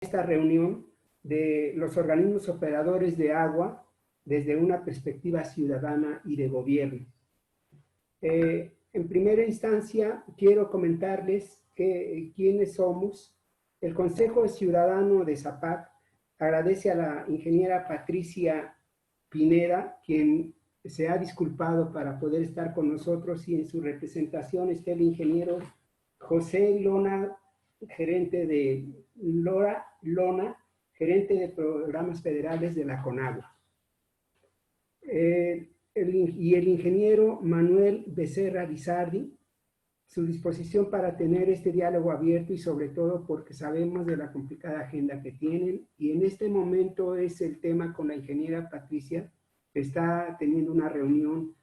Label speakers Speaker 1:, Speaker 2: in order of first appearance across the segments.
Speaker 1: esta reunión de los organismos operadores de agua desde una perspectiva ciudadana y de gobierno. En primera instancia, quiero comentarles quiénes somos. El Consejo Ciudadano de ZAPAC agradece a la ingeniera Patricia Pineda, quien se ha disculpado para poder estar con nosotros, y en su representación está el ingeniero José Lona, gerente de gerente de programas federales de la CONAGUA. Y el ingeniero Manuel Becerra Lizardi, su disposición para tener este diálogo abierto y sobre todo porque sabemos de la complicada agenda que tienen, y en este momento es el tema con la ingeniera Patricia, que está teniendo una reunión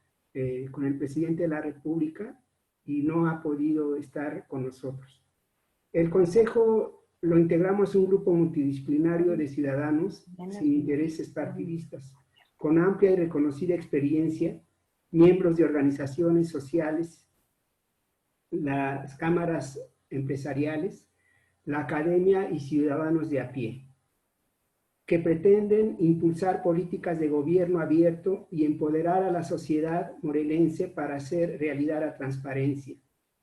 Speaker 1: con el presidente de la República y no ha podido estar con nosotros. El Consejo lo integramos un grupo multidisciplinario de ciudadanos sin intereses partidistas, con amplia y reconocida experiencia, miembros de organizaciones sociales, las cámaras empresariales, la academia y ciudadanos de a pie, que pretenden impulsar políticas de gobierno abierto y empoderar a la sociedad morelense para hacer realidad la transparencia,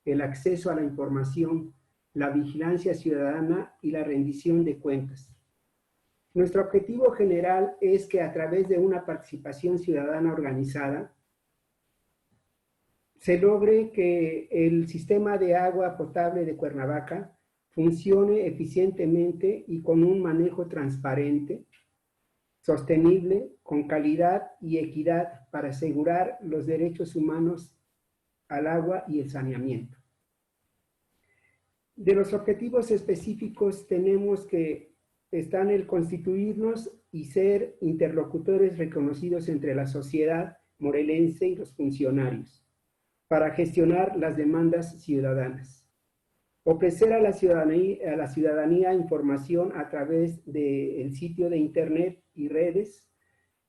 Speaker 1: el acceso a la información, la vigilancia ciudadana y la rendición de cuentas. Nuestro objetivo general es que a través de una participación ciudadana organizada se logre que el sistema de agua potable de Cuernavaca funcione eficientemente y con un manejo transparente, sostenible, con calidad y equidad para asegurar los derechos humanos al agua y el saneamiento. De los objetivos específicos tenemos que están el constituirnos y ser interlocutores reconocidos entre la sociedad morelense y los funcionarios para gestionar las demandas ciudadanas. Ofrecer a la ciudadanía información a través del sitio de internet y redes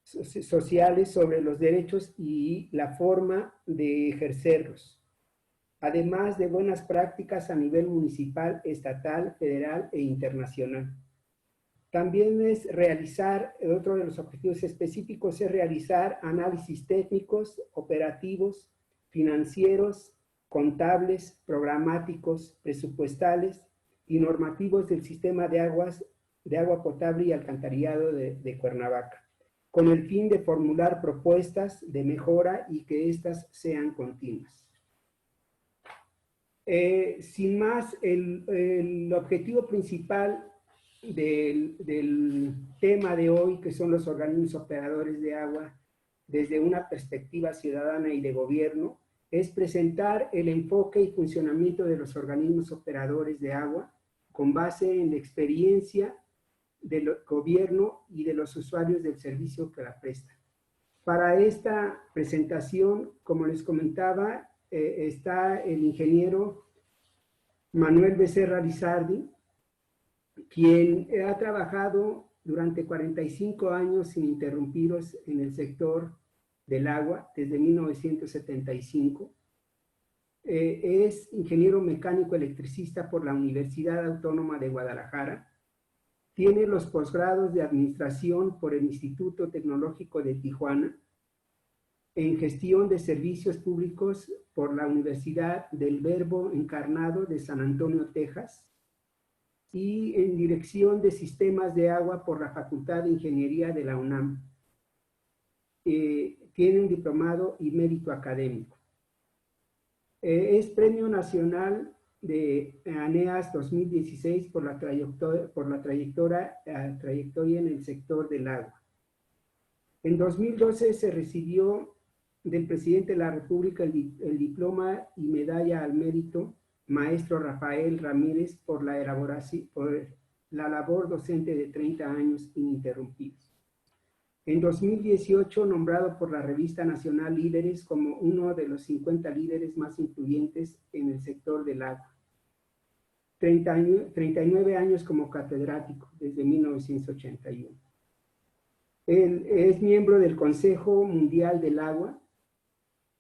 Speaker 1: sociales sobre los derechos y la forma de ejercerlos, además de buenas prácticas a nivel municipal, estatal, federal e internacional. También es realizar, otro de los objetivos específicos es realizar análisis técnicos, operativos, financieros, contables, programáticos, presupuestales y normativos del sistema de agua potable y alcantarillado de Cuernavaca, con el fin de formular propuestas de mejora y que éstas sean continuas. Sin más, el objetivo principal del tema de hoy, que son los organismos operadores de agua desde una perspectiva ciudadana y de gobierno, es presentar el enfoque y funcionamiento de los organismos operadores de agua con base en la experiencia del gobierno y de los usuarios del servicio que la prestan. Para esta presentación, como les comentaba, está el ingeniero Manuel Becerra Lizardi, quien ha trabajado durante 45 años ininterrumpidos en el sector del agua desde 1975. Es ingeniero mecánico electricista por la Universidad Autónoma de Guadalajara. Tiene los posgrados de administración por el Instituto Tecnológico de Tijuana, en gestión de servicios públicos por la Universidad del Verbo Encarnado de San Antonio, Texas, y en dirección de sistemas de agua por la Facultad de Ingeniería de la UNAM. Tiene un diplomado y mérito académico. Es Premio Nacional de ANEAS 2016 por la trayectoria en el sector del agua. En 2012 se recibió del presidente de la República el diploma y medalla al mérito maestro Rafael Ramírez por la labor docente de 30 años ininterrumpidos. En 2018, nombrado por la revista nacional Líderes como uno de los 50 líderes más influyentes en el sector del agua. 39 años como catedrático, desde 1981. Él es miembro del Consejo Mundial del Agua,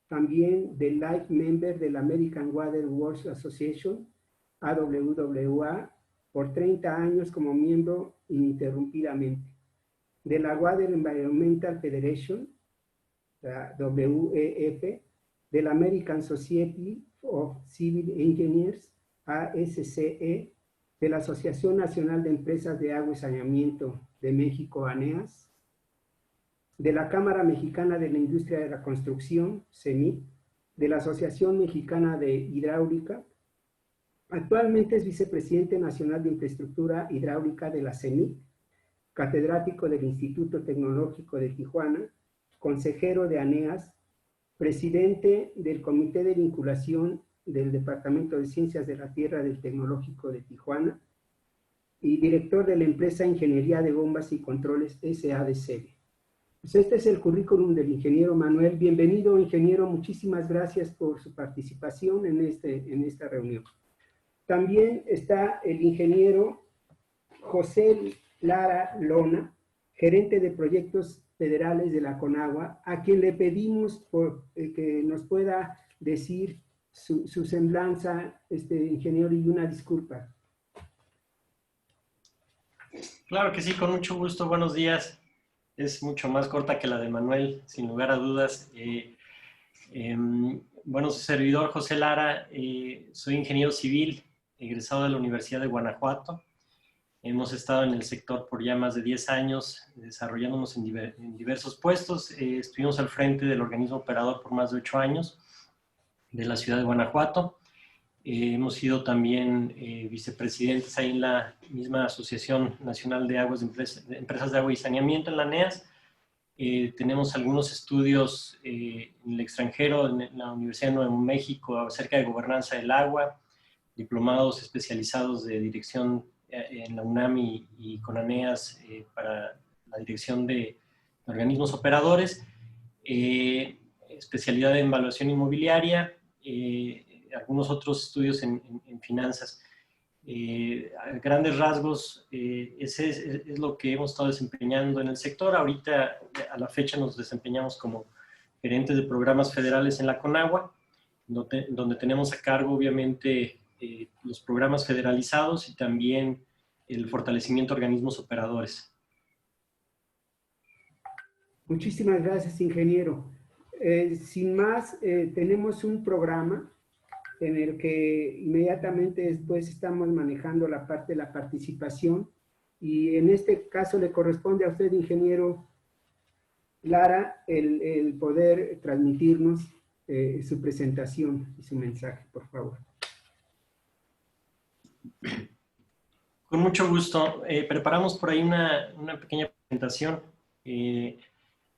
Speaker 1: también del Life Member de la American Water Works Association, AWWA, por 30 años como miembro ininterrumpidamente de la Water Environmental Federation, la WEF, de la American Society of Civil Engineers, ASCE, de la Asociación Nacional de Empresas de Agua y Saneamiento de México, ANEAS, de la Cámara Mexicana de la Industria de la Construcción, CEMIC, de la Asociación Mexicana de Hidráulica. Actualmente es vicepresidente nacional de Infraestructura Hidráulica de la CEMIC, catedrático del Instituto Tecnológico de Tijuana, consejero de ANEAS, presidente del Comité de Vinculación del Departamento de Ciencias de la Tierra del Tecnológico de Tijuana y director de la empresa Ingeniería de Bombas y Controles SADCB. Pues este es el currículum del ingeniero Manuel. Bienvenido, ingeniero. Muchísimas gracias por su participación en esta reunión. También está el ingeniero José Lara Lona, gerente de proyectos federales de la CONAGUA, a quien le pedimos que nos pueda decir su semblanza, ingeniero, y una disculpa.
Speaker 2: Claro que sí, con mucho gusto. Buenos días. Es mucho más corta que la de Manuel, sin lugar a dudas. Bueno, su servidor José Lara, soy ingeniero civil, egresado de la Universidad de Guanajuato. Hemos estado en el sector por ya más de 10 años, desarrollándonos en diversos puestos. Estuvimos al frente del organismo operador por más de 8 años de la ciudad de Guanajuato. Hemos sido también vicepresidentes ahí en la misma Asociación Nacional de Aguas de Empresas de Agua y Saneamiento, en la ANEAS. Tenemos algunos estudios en el extranjero, en la Universidad de Nuevo México, acerca de gobernanza del agua, diplomados especializados de dirección en la UNAM y con ANEAS para la dirección de organismos operadores, especialidad en evaluación inmobiliaria, algunos otros estudios en finanzas. A grandes rasgos, ese es lo que hemos estado desempeñando en el sector. Ahorita, a la fecha, nos desempeñamos como gerentes de programas federales en la CONAGUA, donde tenemos a cargo, obviamente, los programas federalizados y también el fortalecimiento de organismos operadores.
Speaker 1: Muchísimas gracias, ingeniero. Sin más, tenemos un programa en el que inmediatamente después estamos manejando la parte de la participación, y en este caso le corresponde a usted, ingeniero Lara, el poder transmitirnos su presentación y su mensaje, por favor.
Speaker 2: Con mucho gusto. Preparamos por ahí una pequeña presentación.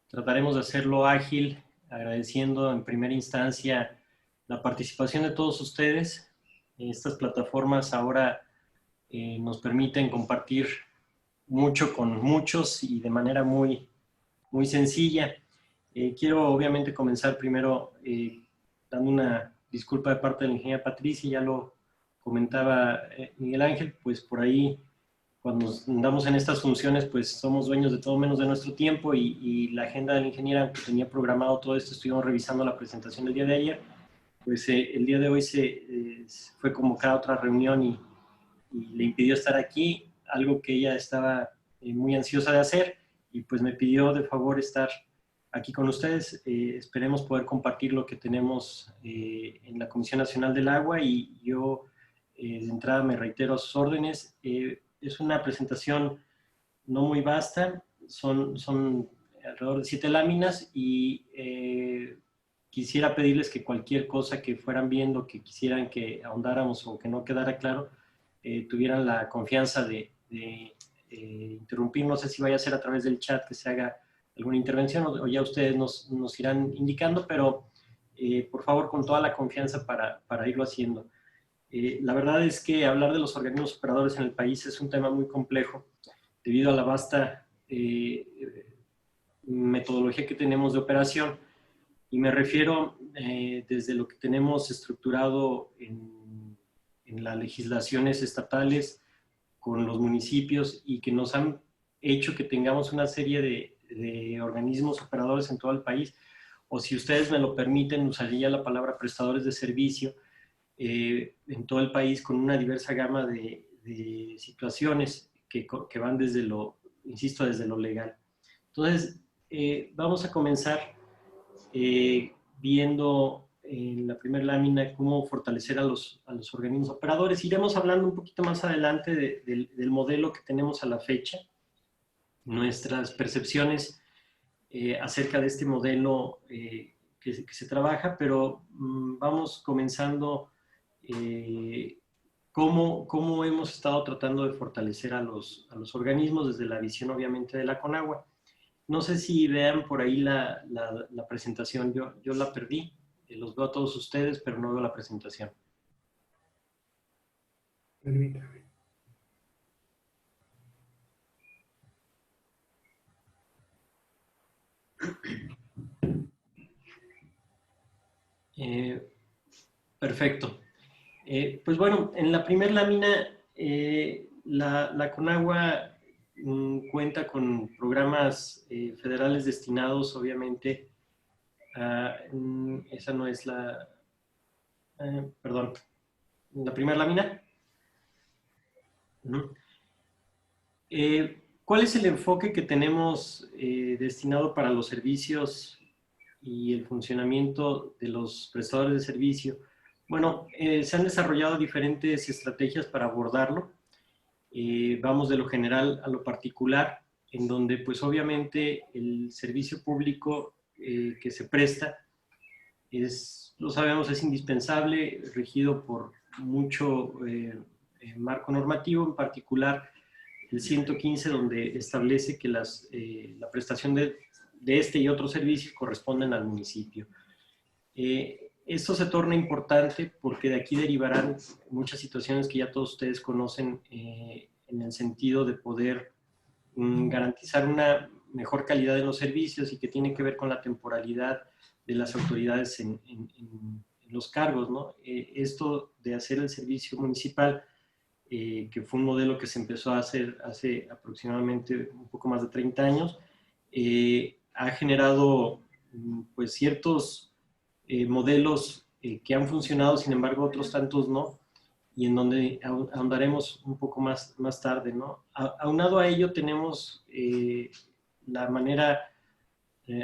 Speaker 2: Trataremos de hacerlo ágil, agradeciendo en primera instancia la participación de todos ustedes. Estas plataformas ahora nos permiten compartir mucho con muchos y de manera muy sencilla. Quiero obviamente comenzar primero dando una disculpa de parte de la ingeniera Patricia. Ya lo comentaba Miguel Ángel, pues por ahí cuando andamos en estas funciones pues somos dueños de todo menos de nuestro tiempo, y la agenda de la ingeniera, que tenía programado todo esto, estuvimos revisando la presentación del día de ayer, pues el día de hoy fue convocada a otra reunión y le impidió estar aquí, algo que ella estaba muy ansiosa de hacer, y pues me pidió de favor estar aquí con ustedes. Esperemos poder compartir lo que tenemos en la Comisión Nacional del Agua, y yo de entrada me reitero a sus órdenes. Es una presentación no muy vasta, son alrededor de 7 láminas, y quisiera pedirles que cualquier cosa que fueran viendo, que quisieran que ahondáramos o que no quedara claro, tuvieran la confianza de interrumpir. No sé si vaya a ser a través del chat que se haga alguna intervención, o ya ustedes nos irán indicando, pero por favor, con toda la confianza para irlo haciendo. La verdad es que hablar de los organismos operadores en el país es un tema muy complejo, debido a la vasta metodología que tenemos de operación, y me refiero desde lo que tenemos estructurado en las legislaciones estatales con los municipios, y que nos han hecho que tengamos una serie de organismos operadores en todo el país, o si ustedes me lo permiten, usaría la palabra prestadores de servicio, en todo el país, con una diversa gama de de situaciones que van desde lo, insisto, desde lo legal. Entonces, vamos a comenzar viendo en la primera lámina cómo fortalecer a los organismos operadores. Iremos hablando un poquito más adelante del modelo que tenemos a la fecha, nuestras percepciones acerca de este modelo que se trabaja, pero vamos comenzando cómo hemos estado tratando de fortalecer a los organismos desde la visión, obviamente, de la Conagua. No sé si vean por ahí la presentación, yo la perdí, los veo a todos ustedes, pero no veo la presentación.
Speaker 1: Permítame.
Speaker 2: Perfecto. Pues bueno, en la primera lámina, la Conagua cuenta con programas federales destinados, obviamente, esa no es la, perdón, la primera lámina. ¿Cuál es el enfoque que tenemos destinado para los servicios y el funcionamiento de los prestadores de servicio? Bueno, se han desarrollado diferentes estrategias para abordarlo. Vamos de lo general a lo particular, en donde pues obviamente el servicio público que se presta lo sabemos, es indispensable, regido por mucho marco normativo, en particular el 115, donde establece que la prestación de este y otros servicios corresponden al municipio. Esto se torna importante porque de aquí derivarán muchas situaciones que ya todos ustedes conocen en el sentido de poder garantizar una mejor calidad de los servicios y que tiene que ver con la temporalidad de las autoridades en los cargos, ¿no? Esto de hacer el servicio municipal, que fue un modelo que se empezó a hacer hace aproximadamente un poco más de 30 años, ha generado pues ciertos modelos que han funcionado, sin embargo otros tantos no, y en donde ahondaremos un poco más tarde, ¿no? Aunado a ello tenemos la manera,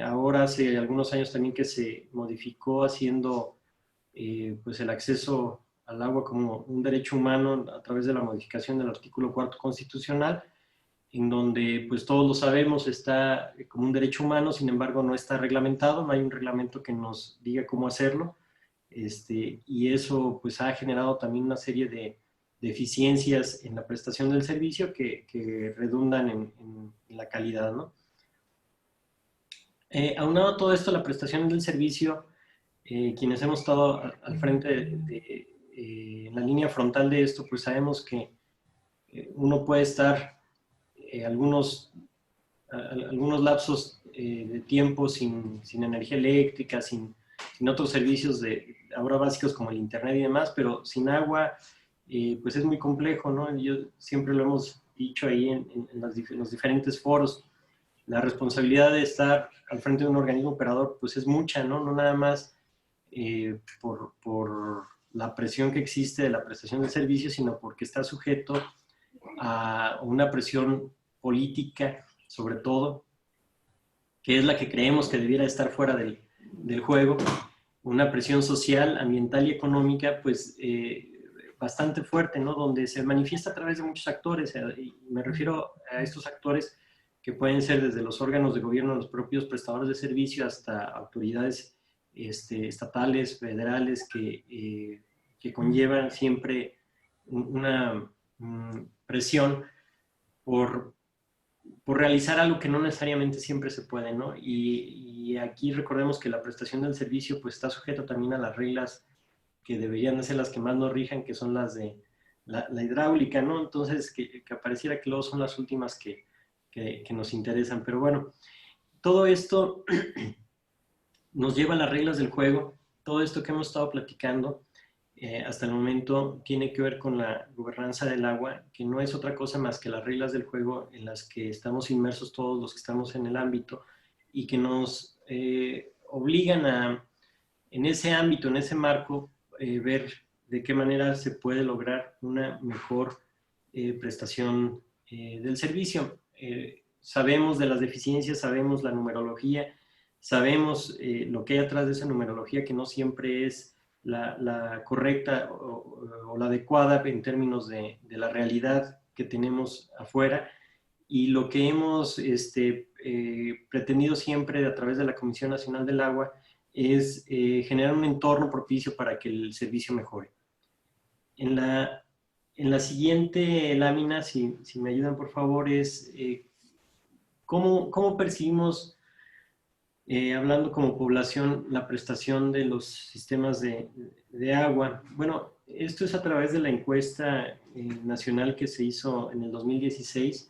Speaker 2: ahora hace algunos años también que se modificó haciendo pues el acceso al agua como un derecho humano a través de la modificación del artículo 4 constitucional, en donde pues todos lo sabemos, está como un derecho humano, sin embargo no está reglamentado, no hay un reglamento que nos diga cómo hacerlo, y eso pues ha generado también una serie de deficiencias en la prestación del servicio que redundan en la calidad, ¿no? Aunado a todo esto, la prestación del servicio, quienes hemos estado al frente en la línea frontal de esto, pues sabemos que uno puede estar algunos lapsos de tiempo sin energía eléctrica, sin otros servicios ahora básicos como el internet y demás, pero sin agua, pues es muy complejo, ¿no? Yo siempre lo hemos dicho ahí en los diferentes foros, la responsabilidad de estar al frente de un organismo operador, pues es mucha, ¿no? No nada más por la presión que existe de la prestación de servicios, sino porque está sujeto a una presión política, sobre todo, que es la que creemos que debiera estar fuera del juego, una presión social, ambiental y económica, pues bastante fuerte, ¿no? Donde se manifiesta a través de muchos actores, y me refiero a estos actores que pueden ser desde los órganos de gobierno, los propios prestadores de servicio, hasta autoridades estatales, federales, que conllevan siempre una presión por realizar algo que no necesariamente siempre se puede, ¿no? Y aquí recordemos que la prestación del servicio pues está sujeta también a las reglas que deberían de ser las que más nos rijan, que son las de la hidráulica, ¿no? Entonces, que pareciera que luego son las últimas que nos interesan. Pero bueno, todo esto nos lleva a las reglas del juego. Todo esto que hemos estado platicando hasta el momento tiene que ver con la gobernanza del agua, que no es otra cosa más que las reglas del juego en las que estamos inmersos todos los que estamos en el ámbito y que nos obligan en ese ámbito, en ese marco, ver de qué manera se puede lograr una mejor prestación del servicio. Sabemos de las deficiencias, sabemos la numerología, sabemos lo que hay atrás de esa numerología, que no siempre es la correcta o la adecuada en términos de la realidad que tenemos afuera. Y lo que hemos pretendido siempre a través de la Comisión Nacional del Agua es generar un entorno propicio para que el servicio mejore. En la siguiente lámina, si me ayudan por favor, es cómo percibimos, hablando como población, la prestación de los sistemas de agua. Bueno, esto es a través de la encuesta nacional que se hizo en el 2016.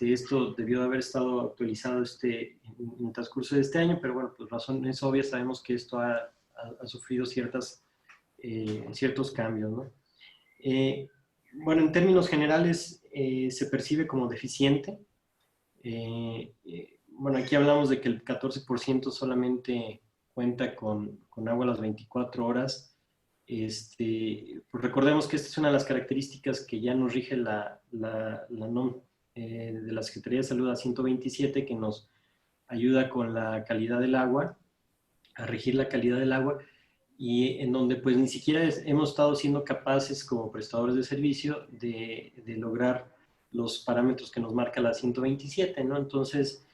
Speaker 2: Esto debió de haber estado actualizado en el transcurso de este año, pero bueno, pues razones obvias, sabemos que esto ha sufrido ciertos cambios, ¿no? Bueno, en términos generales se percibe como deficiente. Bueno, aquí hablamos de que el 14% solamente cuenta con agua a las 24 horas. Pues recordemos que esta es una de las características que ya nos rige la NOM de la Secretaría de Salud a 127, que nos ayuda con la calidad del agua, a regir la calidad del agua, y en donde pues ni siquiera hemos estado siendo capaces como prestadores de servicio de lograr los parámetros que nos marca la 127, ¿no? Entonces,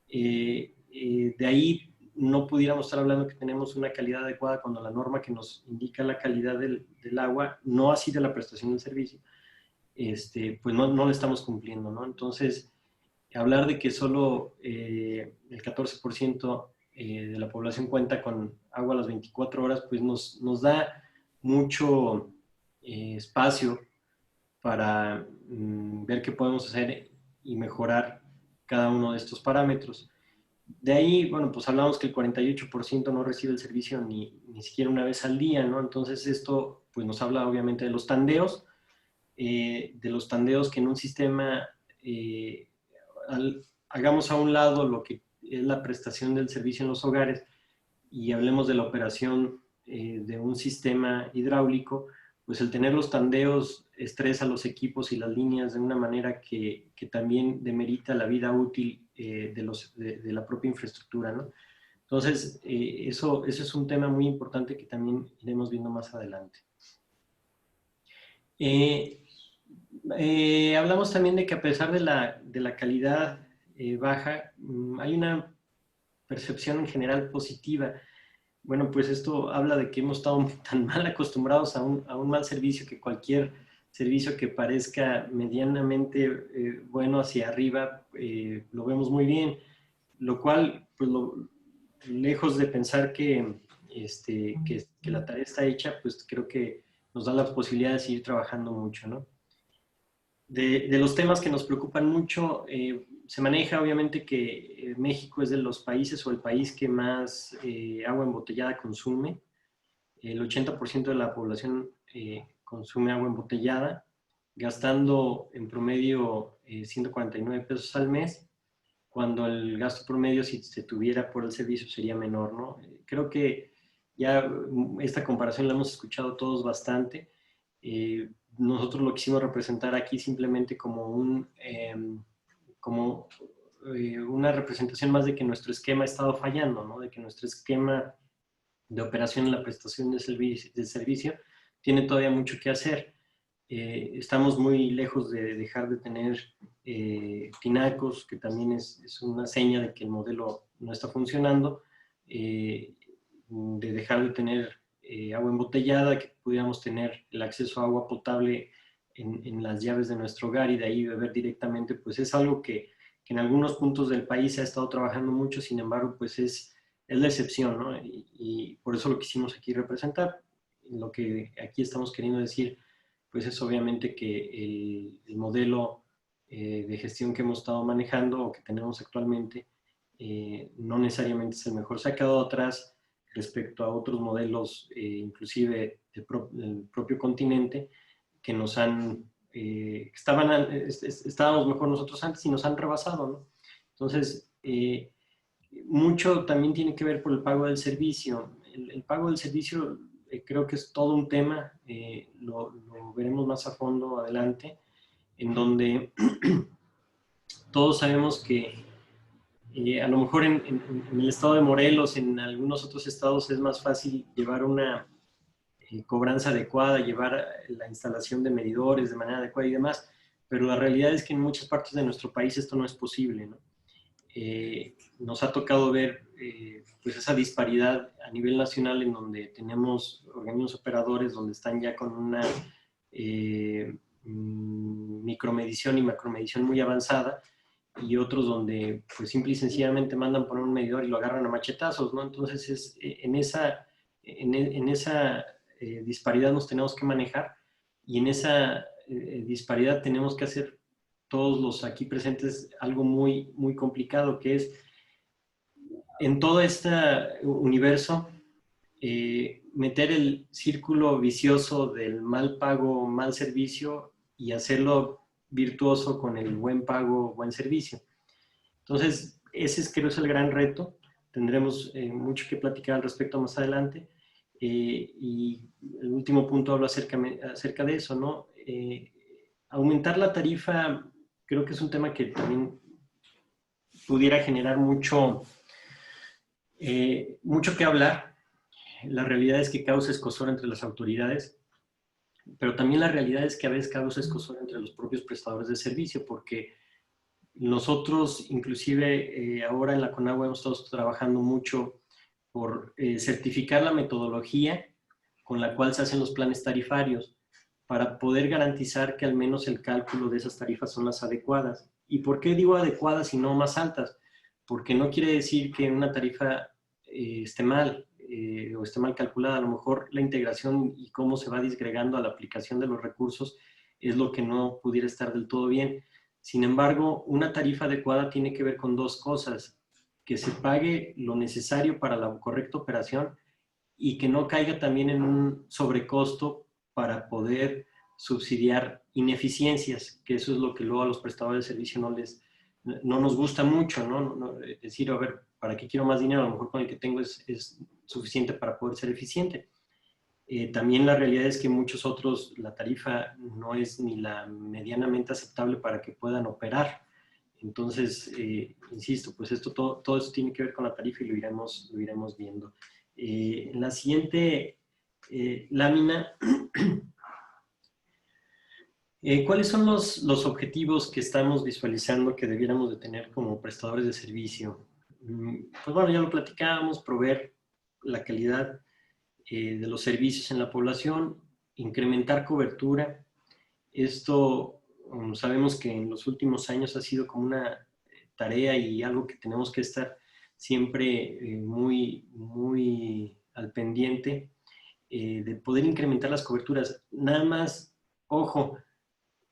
Speaker 2: de ahí no pudiéramos estar hablando que tenemos una calidad adecuada cuando la norma que nos indica la calidad del agua, no así de la prestación del servicio, pues no la estamos cumpliendo, ¿no? Entonces, hablar de que solo el 14% de la población cuenta con agua a las 24 horas, pues nos da mucho espacio para ver qué podemos hacer y mejorar cada uno de estos parámetros. De ahí, bueno, pues hablamos que el 48% no recibe el servicio ni siquiera una vez al día, ¿no? Entonces esto pues nos habla obviamente de los tandeos que en un sistema hagamos a un lado lo que es la prestación del servicio en los hogares y hablemos de la operación de un sistema hidráulico, pues el tener los tandeos estresa a los equipos y las líneas de una manera que también demerita la vida útil de la propia infraestructura, ¿no? Entonces, eso es un tema muy importante que también iremos viendo más adelante. Hablamos también de que a pesar de la calidad baja, hay una percepción en general positiva. Bueno, pues esto habla de que hemos estado tan mal acostumbrados a un mal servicio, que cualquier servicio que parezca medianamente bueno hacia arriba, lo vemos muy bien, lo cual, pues lejos de pensar que la tarea está hecha, pues creo que nos da la posibilidad de seguir trabajando mucho, ¿no? De los temas que nos preocupan mucho, se maneja obviamente que México es de los países o el país que más agua embotellada consume. El 80% de la población consume agua embotellada, gastando en promedio 149 pesos al mes, cuando el gasto promedio, si se tuviera por el servicio, sería menor, ¿no? Creo que ya esta comparación la hemos escuchado todos bastante. Nosotros lo quisimos representar aquí simplemente como una representación más de que nuestro esquema ha estado fallando, ¿no? De que nuestro esquema de operación en la prestación de servicio tiene todavía mucho que hacer. Estamos muy lejos de dejar de tener tinacos, que también es una seña de que el modelo no está funcionando, de dejar de tener agua embotellada, que pudiéramos tener el acceso a agua potable en las llaves de nuestro hogar y de ahí beber directamente, pues es algo que en algunos puntos del país se ha estado trabajando mucho, sin embargo, pues es la excepción, ¿no? Y por eso lo quisimos aquí representar. Lo que aquí estamos queriendo decir, pues es obviamente que el modelo de gestión que hemos estado manejando o que tenemos actualmente no necesariamente es el mejor. Se ha quedado atrás respecto a otros modelos, inclusive del propio continente, que nos han, estábamos mejor nosotros antes y nos han rebasado, ¿no? Entonces, mucho también tiene que ver por el pago del servicio. El pago del servicio creo que es todo un tema, lo veremos más a fondo adelante. en donde todos sabemos que a lo mejor en el estado de Morelos, en algunos otros estados es más fácil llevar una cobranza adecuada, llevar la instalación de medidores de manera adecuada y demás, pero la realidad es que en muchas partes de nuestro país esto no es posible, ¿no? Nos ha tocado ver pues esa disparidad a nivel nacional en donde tenemos organismos operadores donde están ya con una micromedición y macromedición muy avanzada y otros donde pues simple y sencillamente mandan poner un medidor y lo agarran a machetazos, ¿no? Entonces en esa disparidad nos tenemos que manejar y en esa disparidad tenemos que hacer todos los aquí presentes algo muy, muy complicado, que es en todo este universo meter el círculo vicioso del mal pago, mal servicio y hacerlo virtuoso con el buen pago, buen servicio. Entonces, ese creo es el gran reto. Tendremos mucho que platicar al respecto más adelante. Y el último punto hablo acerca de eso, ¿no? Aumentar la tarifa creo que es un tema que también pudiera generar mucho que hablar. La realidad es que causa escozor entre las autoridades, pero también la realidad es que a veces causa escozor entre los propios prestadores de servicio, porque nosotros, inclusive ahora en la CONAGUA hemos estado trabajando mucho por certificar la metodología con la cual se hacen los planes tarifarios para poder garantizar que al menos el cálculo de esas tarifas son las adecuadas. ¿Y por qué digo adecuadas y no más altas? Porque no quiere decir que una tarifa esté mal o esté mal calculada. A lo mejor la integración y cómo se va disgregando a la aplicación de los recursos es lo que no pudiera estar del todo bien. Sin embargo, una tarifa adecuada tiene que ver con dos cosas: que se pague lo necesario para la correcta operación y que no caiga también en un sobrecosto para poder subsidiar ineficiencias, que eso es lo que luego a los prestadores de servicio no nos gusta mucho, ¿no? Decir, a ver, ¿para qué quiero más dinero? A lo mejor con el que tengo es suficiente para poder ser eficiente. También la realidad es que muchos otros, la tarifa no es ni la medianamente aceptable para que puedan operar. Entonces, insisto, pues todo eso tiene que ver con la tarifa y lo iremos viendo. En la siguiente lámina, ¿cuáles son los objetivos que estamos visualizando que debiéramos de tener como prestadores de servicio? Pues bueno, ya lo platicábamos: proveer la calidad de los servicios en la población, incrementar cobertura. Esto sabemos que en los últimos años ha sido como una tarea y algo que tenemos que estar siempre muy, muy al pendiente de poder incrementar las coberturas. Nada más, ojo,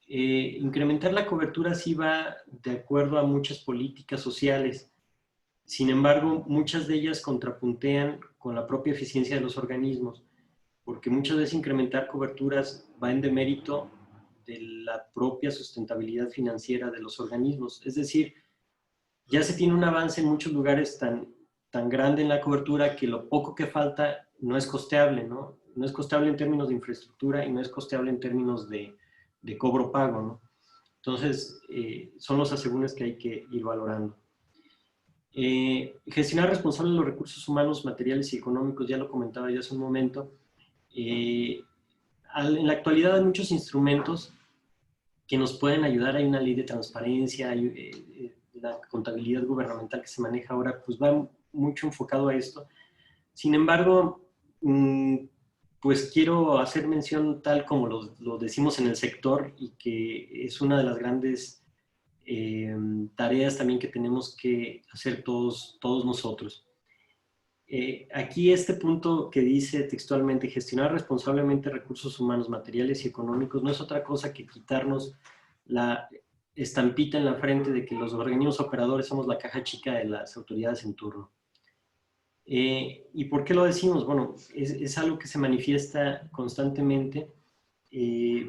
Speaker 2: incrementar la cobertura sí va de acuerdo a muchas políticas sociales. Sin embargo, muchas de ellas contrapuntean con la propia eficiencia de los organismos, porque muchas veces incrementar coberturas va en demérito de la propia sustentabilidad financiera de los organismos. Es decir, ya se tiene un avance en muchos lugares tan grande en la cobertura que lo poco que falta no es costeable, ¿no? No es costeable en términos de infraestructura y no es costeable en términos de cobro-pago, ¿no? Entonces, son los asegúnes que hay que ir valorando. Gestionar responsable los recursos humanos, materiales y económicos, ya lo comentaba yo hace un momento. En la actualidad hay muchos instrumentos que nos pueden ayudar. Hay una ley de transparencia, hay, la contabilidad gubernamental que se maneja ahora, pues va mucho enfocado a esto. Sin embargo, pues quiero hacer mención tal como lo decimos en el sector y que es una de las grandes tareas también que tenemos que hacer todos nosotros. Aquí este punto que dice textualmente: gestionar responsablemente recursos humanos, materiales y económicos, no es otra cosa que quitarnos la estampita en la frente de que los organismos operadores somos la caja chica de las autoridades en turno. ¿Y por qué lo decimos? Bueno, es algo que se manifiesta constantemente.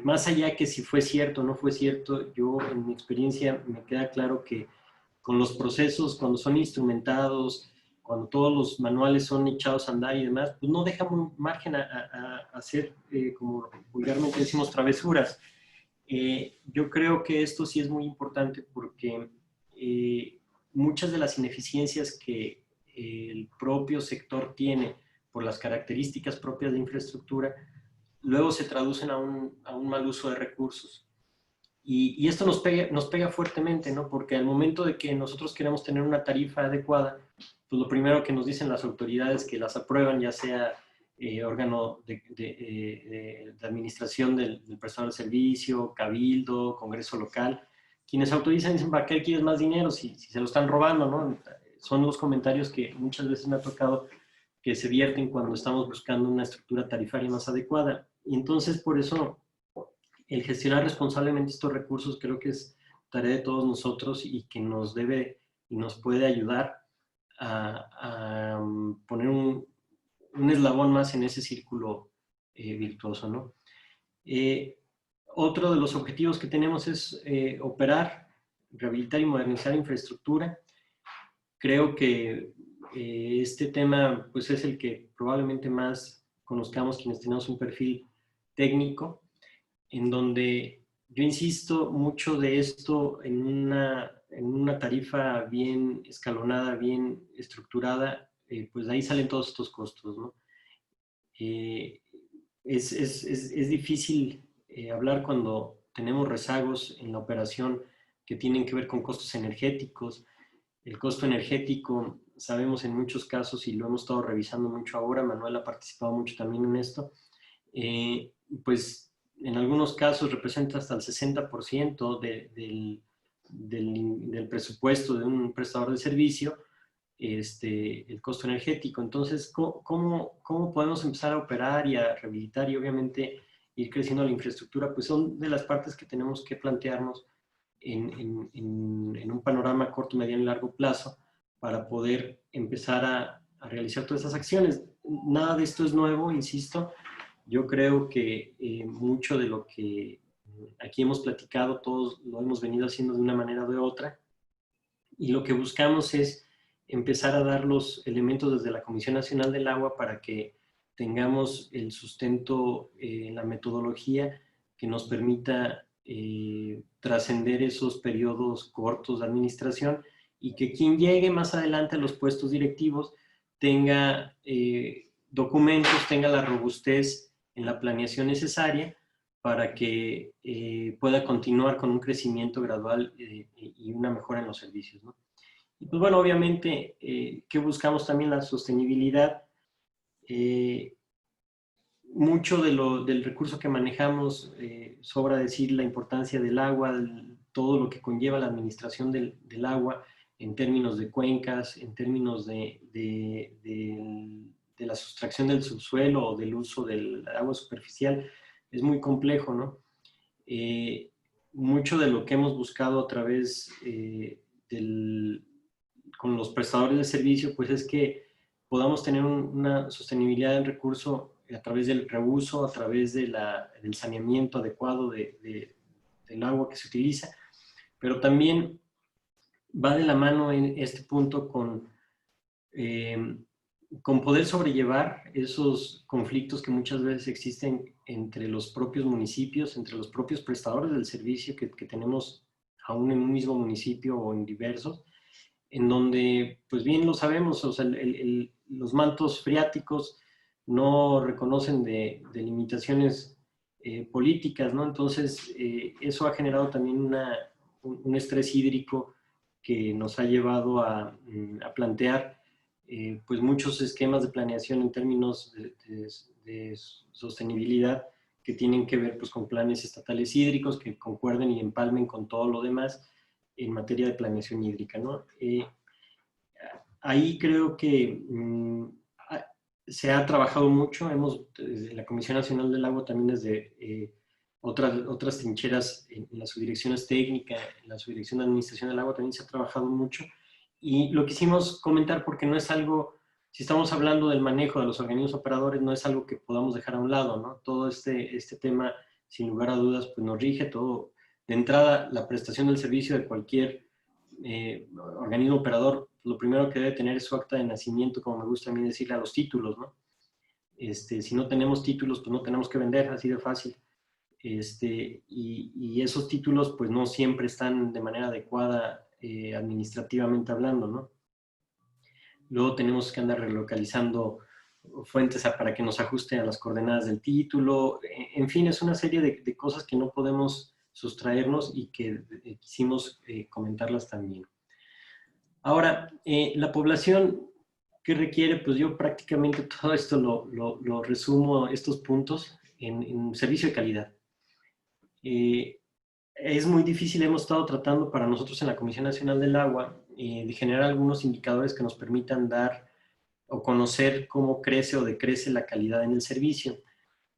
Speaker 2: Más allá que si fue cierto o no fue cierto, yo en mi experiencia me queda claro que con los procesos, cuando son instrumentados, cuando todos los manuales son echados a andar y demás, pues no deja margen a hacer, como vulgarmente decimos, travesuras. Yo creo que esto sí es muy importante porque muchas de las ineficiencias que el propio sector tiene por las características propias de infraestructura, luego se traducen a un mal uso de recursos. Y esto nos pega fuertemente, ¿no? Porque al momento de que nosotros queremos tener una tarifa adecuada, pues lo primero que nos dicen las autoridades que las aprueban, ya sea órgano de administración del prestador de servicio, cabildo, congreso local, quienes autorizan dicen, ¿para qué quieres más dinero si se lo están robando, ¿no? Son los comentarios que muchas veces me ha tocado que se vierten cuando estamos buscando una estructura tarifaria más adecuada. Y entonces, por eso, el gestionar responsablemente estos recursos creo que es tarea de todos nosotros y que nos debe y nos puede ayudar a poner un eslabón más en ese círculo virtuoso, ¿no? Otro de los objetivos que tenemos es operar, rehabilitar y modernizar infraestructura. Creo que este tema pues, es el que probablemente más conozcamos quienes tenemos un perfil técnico, en donde yo insisto mucho de esto en una tarifa bien escalonada, bien estructurada, pues de ahí salen todos estos costos, ¿no? Eh, es difícil hablar cuando tenemos rezagos en la operación que tienen que ver con costos energéticos. El costo energético, sabemos en muchos casos, y lo hemos estado revisando mucho ahora, Manuel ha participado mucho también en esto, pues en algunos casos representa hasta el 60% del presupuesto de un prestador de servicio, el costo energético. Entonces, ¿cómo podemos empezar a operar y a rehabilitar y obviamente ir creciendo la infraestructura? Pues son de las partes que tenemos que plantearnos en un panorama corto, mediano y largo plazo para poder empezar a realizar todas esas acciones. Nada de esto es nuevo, insisto. Yo creo que mucho de lo que aquí hemos platicado, todos lo hemos venido haciendo de una manera o de otra, y lo que buscamos es empezar a dar los elementos desde la Comisión Nacional del Agua para que tengamos el sustento en la metodología que nos permita trascender esos periodos cortos de administración y que quien llegue más adelante a los puestos directivos tenga documentos, tenga la robustez en la planeación necesaria para que pueda continuar con un crecimiento gradual y una mejora en los servicios, ¿no? Y pues bueno, obviamente, que buscamos también la sostenibilidad. Mucho del recurso que manejamos, sobra decir la importancia del agua, todo lo que conlleva la administración del agua en términos de cuencas, en términos de la sustracción del subsuelo o del uso del agua superficial, es muy complejo, ¿no? Mucho de lo que hemos buscado a través con los prestadores de servicio, pues es que podamos tener una sostenibilidad del recurso a través del reuso, a través del saneamiento adecuado del agua que se utiliza, pero también va de la mano en este punto con poder sobrellevar esos conflictos que muchas veces existen entre los propios municipios, entre los propios prestadores del servicio que tenemos aún en un mismo municipio o en diversos, en donde, pues bien lo sabemos, o sea, los mantos freáticos no reconocen de limitaciones políticas, ¿no? Entonces, eso ha generado también un estrés hídrico que nos ha llevado a plantear pues muchos esquemas de planeación en términos de sostenibilidad que tienen que ver pues, con planes estatales hídricos que concuerden y empalmen con todo lo demás en materia de planeación hídrica, ¿no? Ahí creo que se ha trabajado mucho, desde la Comisión Nacional del Agua, también desde otras trincheras en las subdirecciones técnicas, en la subdirección de administración del agua también se ha trabajado mucho. Y lo quisimos comentar porque no es algo, si estamos hablando del manejo de los organismos operadores, no es algo que podamos dejar a un lado, ¿no? Todo este tema, sin lugar a dudas, pues nos rige todo. De entrada, la prestación del servicio de cualquier organismo operador, lo primero que debe tener es su acta de nacimiento, como me gusta a mí decirle, a los títulos, ¿no? Si no tenemos títulos, pues no tenemos que vender, así de fácil. y esos títulos pues no siempre están de manera adecuada administrativamente hablando, ¿no? Luego tenemos que andar relocalizando fuentes para que nos ajusten a las coordenadas del título. En fin, es una serie de cosas que no podemos sustraernos y que quisimos comentarlas también. Ahora, la población que requiere, pues yo prácticamente todo esto lo resumo, estos puntos, en servicio de calidad. Es muy difícil, hemos estado tratando para nosotros en la Comisión Nacional del Agua de generar algunos indicadores que nos permitan dar o conocer cómo crece o decrece la calidad en el servicio.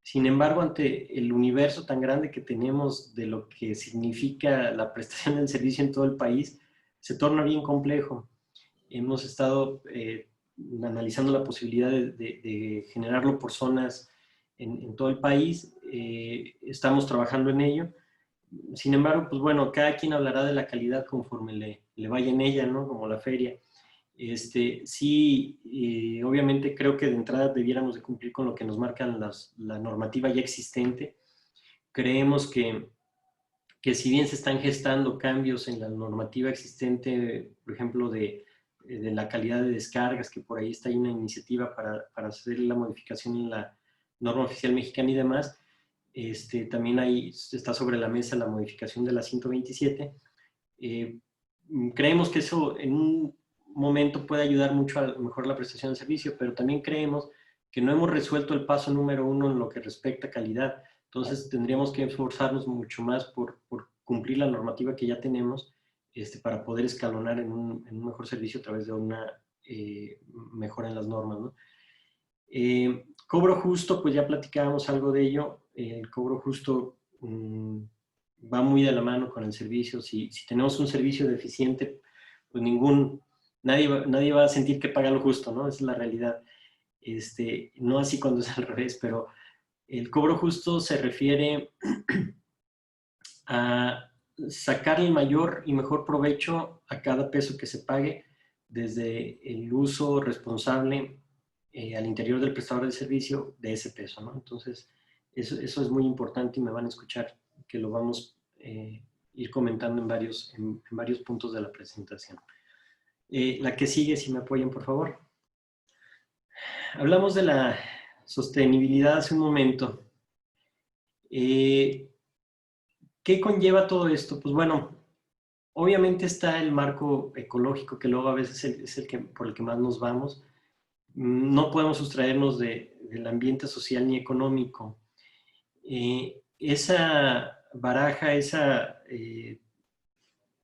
Speaker 2: Sin embargo, ante el universo tan grande que tenemos de lo que significa la prestación del servicio en todo el país, se torna bien complejo. Hemos estado analizando la posibilidad de generarlo por zonas en todo el país. Estamos trabajando en ello. Sin embargo, pues bueno, cada quien hablará de la calidad conforme le vaya en ella, ¿no? Como la feria. Sí, obviamente creo que de entrada debiéramos de cumplir con lo que nos marca la normativa ya existente. Creemos que si bien se están gestando cambios en la normativa existente, por ejemplo, de la calidad de descargas, que por ahí está ahí una iniciativa para hacer la modificación en la norma oficial mexicana y demás, también ahí está sobre la mesa la modificación de la 127. Creemos que eso en un momento puede ayudar mucho a mejorar la prestación del servicio, pero también creemos que no hemos resuelto el paso número 1 en lo que respecta a calidad. Entonces tendríamos que esforzarnos mucho más por cumplir la normativa que ya tenemos para poder escalonar en un mejor servicio a través de una mejora en las normas, ¿no? Cobro justo, pues ya platicábamos algo de ello. El cobro justo va muy de la mano con el servicio. Si tenemos un servicio deficiente, pues nadie va a sentir que paga lo justo, ¿no? Esa es la realidad. No así cuando es al revés, pero el cobro justo se refiere a sacar el mayor y mejor provecho a cada peso que se pague desde el uso responsable al interior del prestador de servicio de ese peso, ¿no? Entonces, eso es muy importante y me van a escuchar que lo vamos a ir comentando en varios puntos de la presentación. La que sigue, si me apoyan, por favor. Hablamos de la sostenibilidad hace un momento. ¿Qué conlleva todo esto? Pues bueno, obviamente está el marco ecológico, que luego a veces es por el que más nos vamos. No podemos sustraernos del ambiente social ni económico. Esa baraja, esa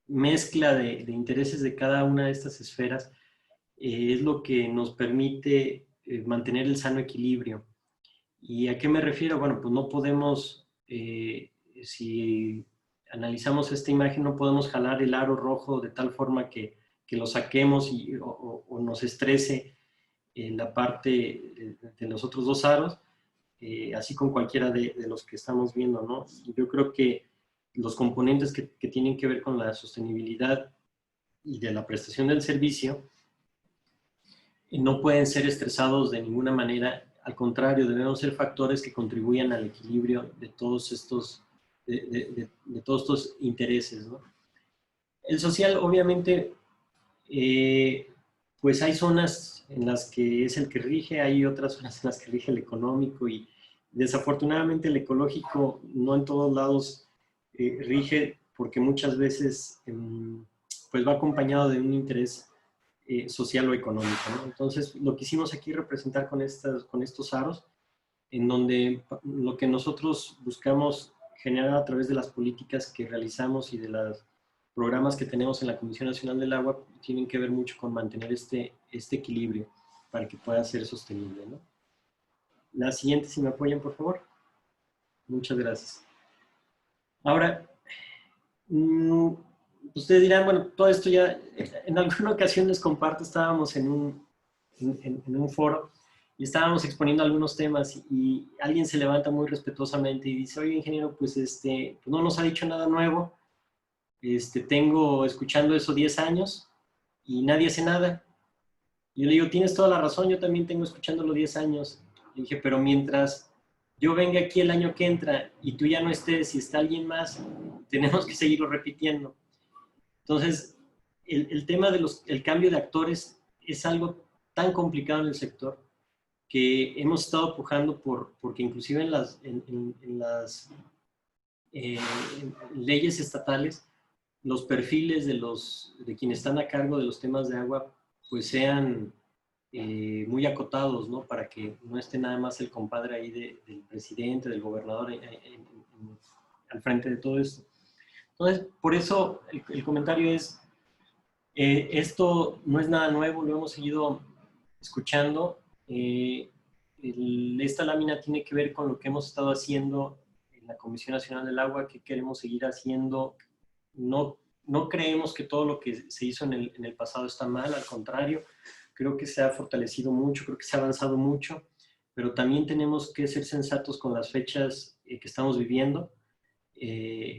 Speaker 2: mezcla de intereses de cada una de estas esferas es lo que nos permite mantener el sano equilibrio. ¿Y a qué me refiero? Bueno, pues no podemos, si analizamos esta imagen, no podemos jalar el aro rojo de tal forma que lo saquemos o nos estrese en la parte de los otros dos aros, así con cualquiera de los que estamos viendo, ¿no? Yo creo que los componentes que tienen que ver con la sostenibilidad y de la prestación del servicio no pueden ser estresados de ninguna manera. Al contrario, debemos ser factores que contribuyan al equilibrio de todos estos, de todos estos intereses, ¿no? El social, obviamente, pues hay zonas en las que es el que rige, hay otras zonas en las que rige el económico y desafortunadamente el ecológico no en todos lados rige porque muchas veces pues va acompañado de un interés social o económico, ¿no? Entonces, lo quisimos aquí representar con estos aros, en donde lo que nosotros buscamos generar a través de las políticas que realizamos y de los programas que tenemos en la Comisión Nacional del Agua tienen que ver mucho con mantener este equilibrio para que pueda ser sostenible, ¿no? La siguiente, si me apoyan, por favor. Muchas gracias. Ahora, ustedes dirán, bueno, todo esto ya, en alguna ocasión les comparto, estábamos en un foro y estábamos exponiendo algunos temas y alguien se levanta muy respetuosamente y dice, oye, ingeniero, pues, pues no nos ha dicho nada nuevo, tengo escuchando eso 10 años y nadie hace nada. Y yo le digo, tienes toda la razón, yo también tengo escuchándolo 10 años. Y dije, pero mientras yo venga aquí el año que entra y tú ya no estés y está alguien más, tenemos que seguirlo repitiendo. Entonces, el tema del cambio de actores es algo tan complicado en el sector que hemos estado pujando porque inclusive en las eh, leyes estatales, los perfiles de quienes están a cargo de los temas de agua, pues sean muy acotados, ¿no? Para que no esté nada más el compadre ahí del presidente, del gobernador al frente de todo esto. Entonces, por eso el comentario es, esto no es nada nuevo, lo hemos seguido escuchando. Esta lámina tiene que ver con lo que hemos estado haciendo en la Comisión Nacional del Agua, que queremos seguir haciendo. No creemos que todo lo que se hizo en el pasado está mal, al contrario, creo que se ha fortalecido mucho, creo que se ha avanzado mucho, pero también tenemos que ser sensatos con las fechas que estamos viviendo.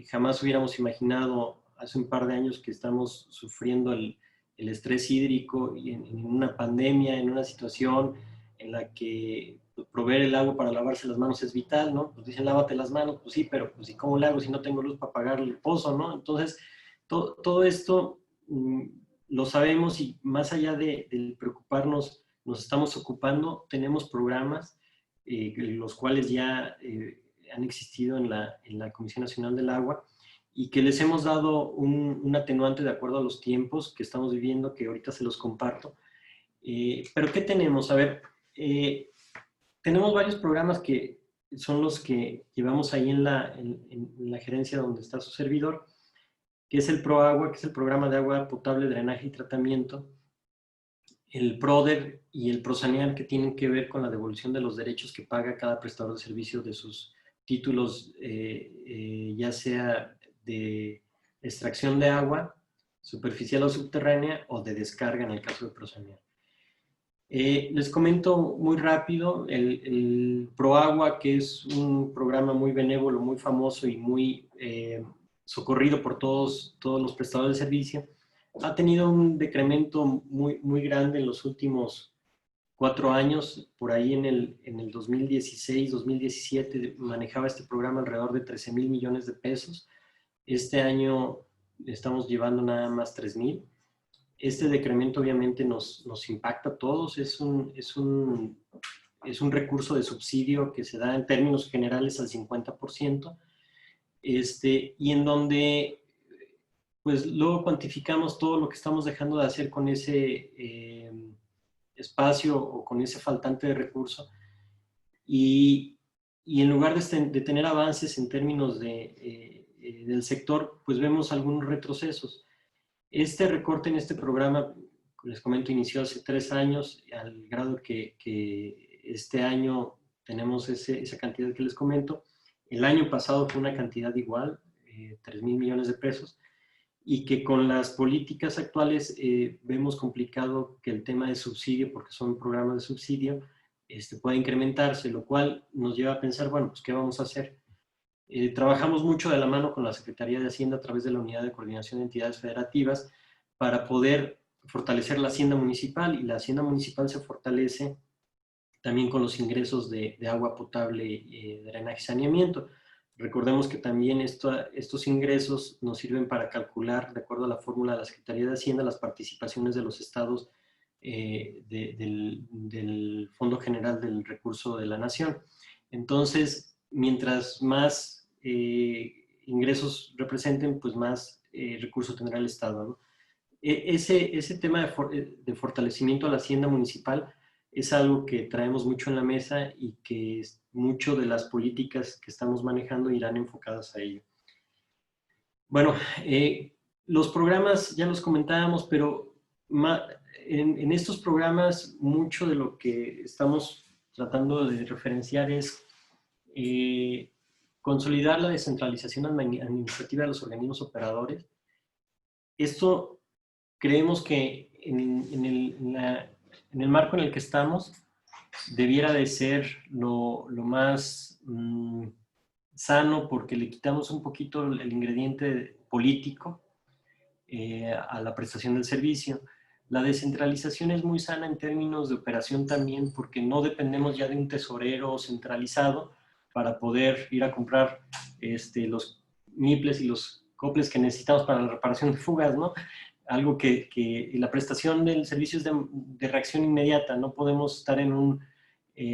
Speaker 2: Jamás hubiéramos imaginado hace un par de años que estamos sufriendo el estrés hídrico y en una pandemia, en una situación en la que proveer el agua para lavarse las manos es vital, ¿no? Pues dicen lávate las manos, pues sí, pero pues ¿y cómo le hago si no tengo luz para pagar el pozo, ¿no? Entonces, todo esto lo sabemos y más allá de preocuparnos, nos estamos ocupando, tenemos programas, los cuales ya han existido en la Comisión Nacional del Agua y que les hemos dado un atenuante de acuerdo a los tiempos que estamos viviendo, que ahorita se los comparto. Pero ¿qué tenemos? A ver, tenemos varios programas que son los que llevamos ahí en la gerencia donde está su servidor, que es el ProAgua, que es el programa de agua potable, drenaje y tratamiento, el PRODER y el PROSANEAR, que tienen que ver con la devolución de los derechos que paga cada prestador de servicios de sus títulos, ya sea de extracción de agua, superficial o subterránea, o de descarga en el caso de PROSANEAR. Les comento muy rápido, el ProAgua, que es un programa muy benévolo, muy famoso y muy socorrido por todos los prestadores de servicio, ha tenido un decremento muy grande en los últimos 4 años. Por ahí en el 2016, 2017 manejaba este programa alrededor de 13,000 millones de pesos. Este año estamos llevando nada más 3,000. Este decremento obviamente nos impacta a todos. Es un recurso de subsidio que se da en términos generales al 50%, y en donde pues luego cuantificamos todo lo que estamos dejando de hacer con ese espacio o con ese faltante de recurso, y en lugar de tener avances en términos del sector, pues vemos algunos retrocesos. Este recorte en este programa, les comento, inició hace 3 años, al grado que este año tenemos esa cantidad que les comento. El año pasado fue una cantidad igual, 3,000 millones de pesos, y que con las políticas actuales vemos complicado que el tema de subsidio, porque son programas de subsidio, pueda incrementarse, lo cual nos lleva a pensar, bueno, pues ¿qué vamos a hacer? Trabajamos mucho de la mano con la Secretaría de Hacienda a través de la Unidad de Coordinación de Entidades Federativas para poder fortalecer la Hacienda Municipal, y la Hacienda Municipal se fortalece también con los ingresos de agua potable, drenaje y saneamiento. Recordemos que también estos ingresos nos sirven para calcular, de acuerdo a la fórmula de la Secretaría de Hacienda, las participaciones de los estados del Fondo General del Recurso de la Nación. Entonces, mientras más ingresos representen, pues más recursos tendrá el Estado, ¿no? Ese tema de fortalecimiento a la hacienda municipal es algo que traemos mucho en la mesa y que mucho de las políticas que estamos manejando irán enfocadas a ello. Bueno, los programas ya los comentábamos, pero en estos programas mucho de lo que estamos tratando de referenciar es consolidar la descentralización administrativa de los organismos operadores. Esto creemos que en el marco en el que estamos debiera de ser lo más sano, porque le quitamos un poquito el ingrediente político a la prestación del servicio. La descentralización es muy sana en términos de operación también, porque no dependemos ya de un tesorero centralizado, para poder ir a comprar los niples y los coples que necesitamos para la reparación de fugas, ¿no? Algo que la prestación del servicio es de reacción inmediata. No podemos estar en un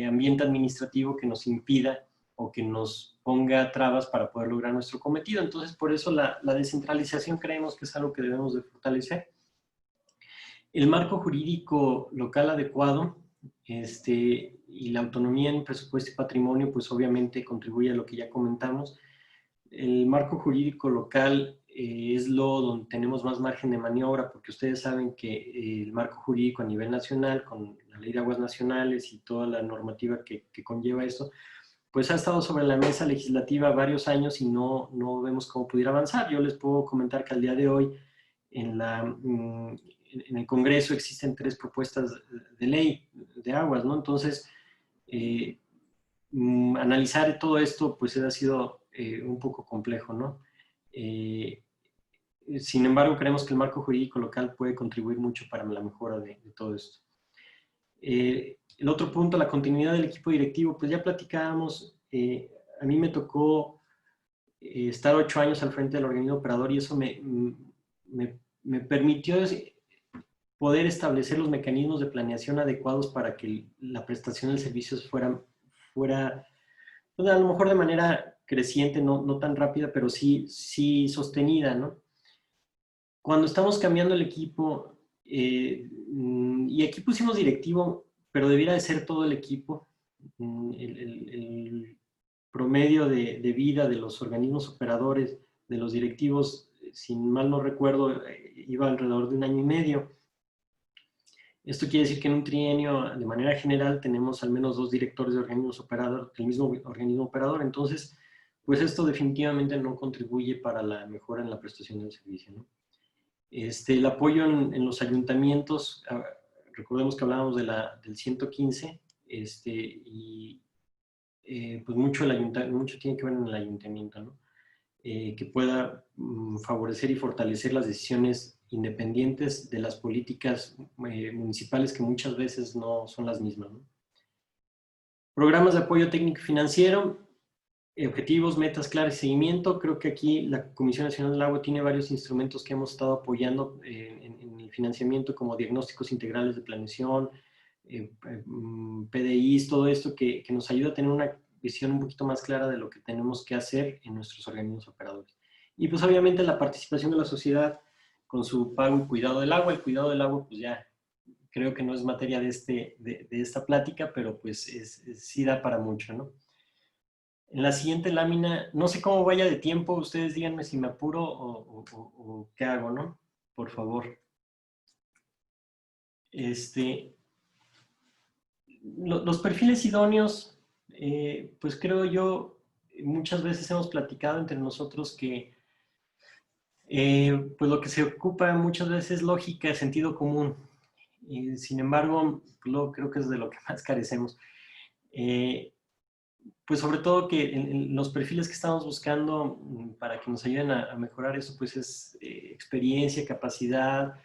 Speaker 2: ambiente administrativo que nos impida o que nos ponga trabas para poder lograr nuestro cometido. Entonces, por eso la descentralización creemos que es algo que debemos de fortalecer. El marco jurídico local adecuado y la autonomía en presupuesto y patrimonio, pues obviamente contribuye a lo que ya comentamos. El marco jurídico local es lo donde tenemos más margen de maniobra, porque ustedes saben que el marco jurídico a nivel nacional, con la Ley de Aguas Nacionales y toda la normativa que conlleva esto, pues ha estado sobre la mesa legislativa varios años y no vemos cómo pudiera avanzar. Yo les puedo comentar que al día de hoy en el Congreso existen 3 propuestas de ley de aguas, ¿no? Entonces, analizar todo esto pues ha sido un poco complejo, ¿no? Sin embargo, creemos que el marco jurídico local puede contribuir mucho para la mejora de todo esto. El otro punto, la continuidad del equipo directivo, pues ya platicábamos, a mí me tocó estar 8 años al frente del organismo operador y eso me permitió poder establecer los mecanismos de planeación adecuados para que la prestación de servicios fuera pues a lo mejor de manera creciente, no tan rápida, pero sí sostenida, ¿no? Cuando estamos cambiando el equipo, y aquí pusimos directivo, pero debiera de ser todo el equipo, el promedio de vida de los organismos operadores, de los directivos, si mal no recuerdo, iba alrededor de 1 año y medio. Esto quiere decir que en un trienio, de manera general, tenemos al menos 2 directores de organismos operadores, del mismo organismo operador. Entonces, pues esto definitivamente no contribuye para la mejora en la prestación del servicio, ¿no? El apoyo en los ayuntamientos, recordemos que hablábamos del 115, pues mucho tiene que ver en el ayuntamiento, ¿no? Que pueda favorecer y fortalecer las decisiones independientes de las políticas municipales que muchas veces no son las mismas, ¿no? Programas de apoyo técnico y financiero, objetivos, metas claras y seguimiento. Creo que aquí la Comisión Nacional del Agua tiene varios instrumentos que hemos estado apoyando en el financiamiento, como diagnósticos integrales de planeación, PDIs, todo esto que nos ayuda a tener una visión un poquito más clara de lo que tenemos que hacer en nuestros organismos operadores. Y pues obviamente la participación de la sociedad con su pago y cuidado del agua. El cuidado del agua pues ya creo que no es materia de esta plática, pero pues sí da para mucho, ¿no? En la siguiente lámina, no sé cómo vaya de tiempo, ustedes díganme si me apuro o qué hago, ¿no? Por favor. Los perfiles idóneos, pues creo yo, muchas veces hemos platicado entre nosotros que pues lo que se ocupa muchas veces es lógica, sentido común. Sin embargo, creo que es de lo que más carecemos. Pues sobre todo que en los perfiles que estamos buscando para que nos ayuden a mejorar eso, pues es experiencia, capacidad,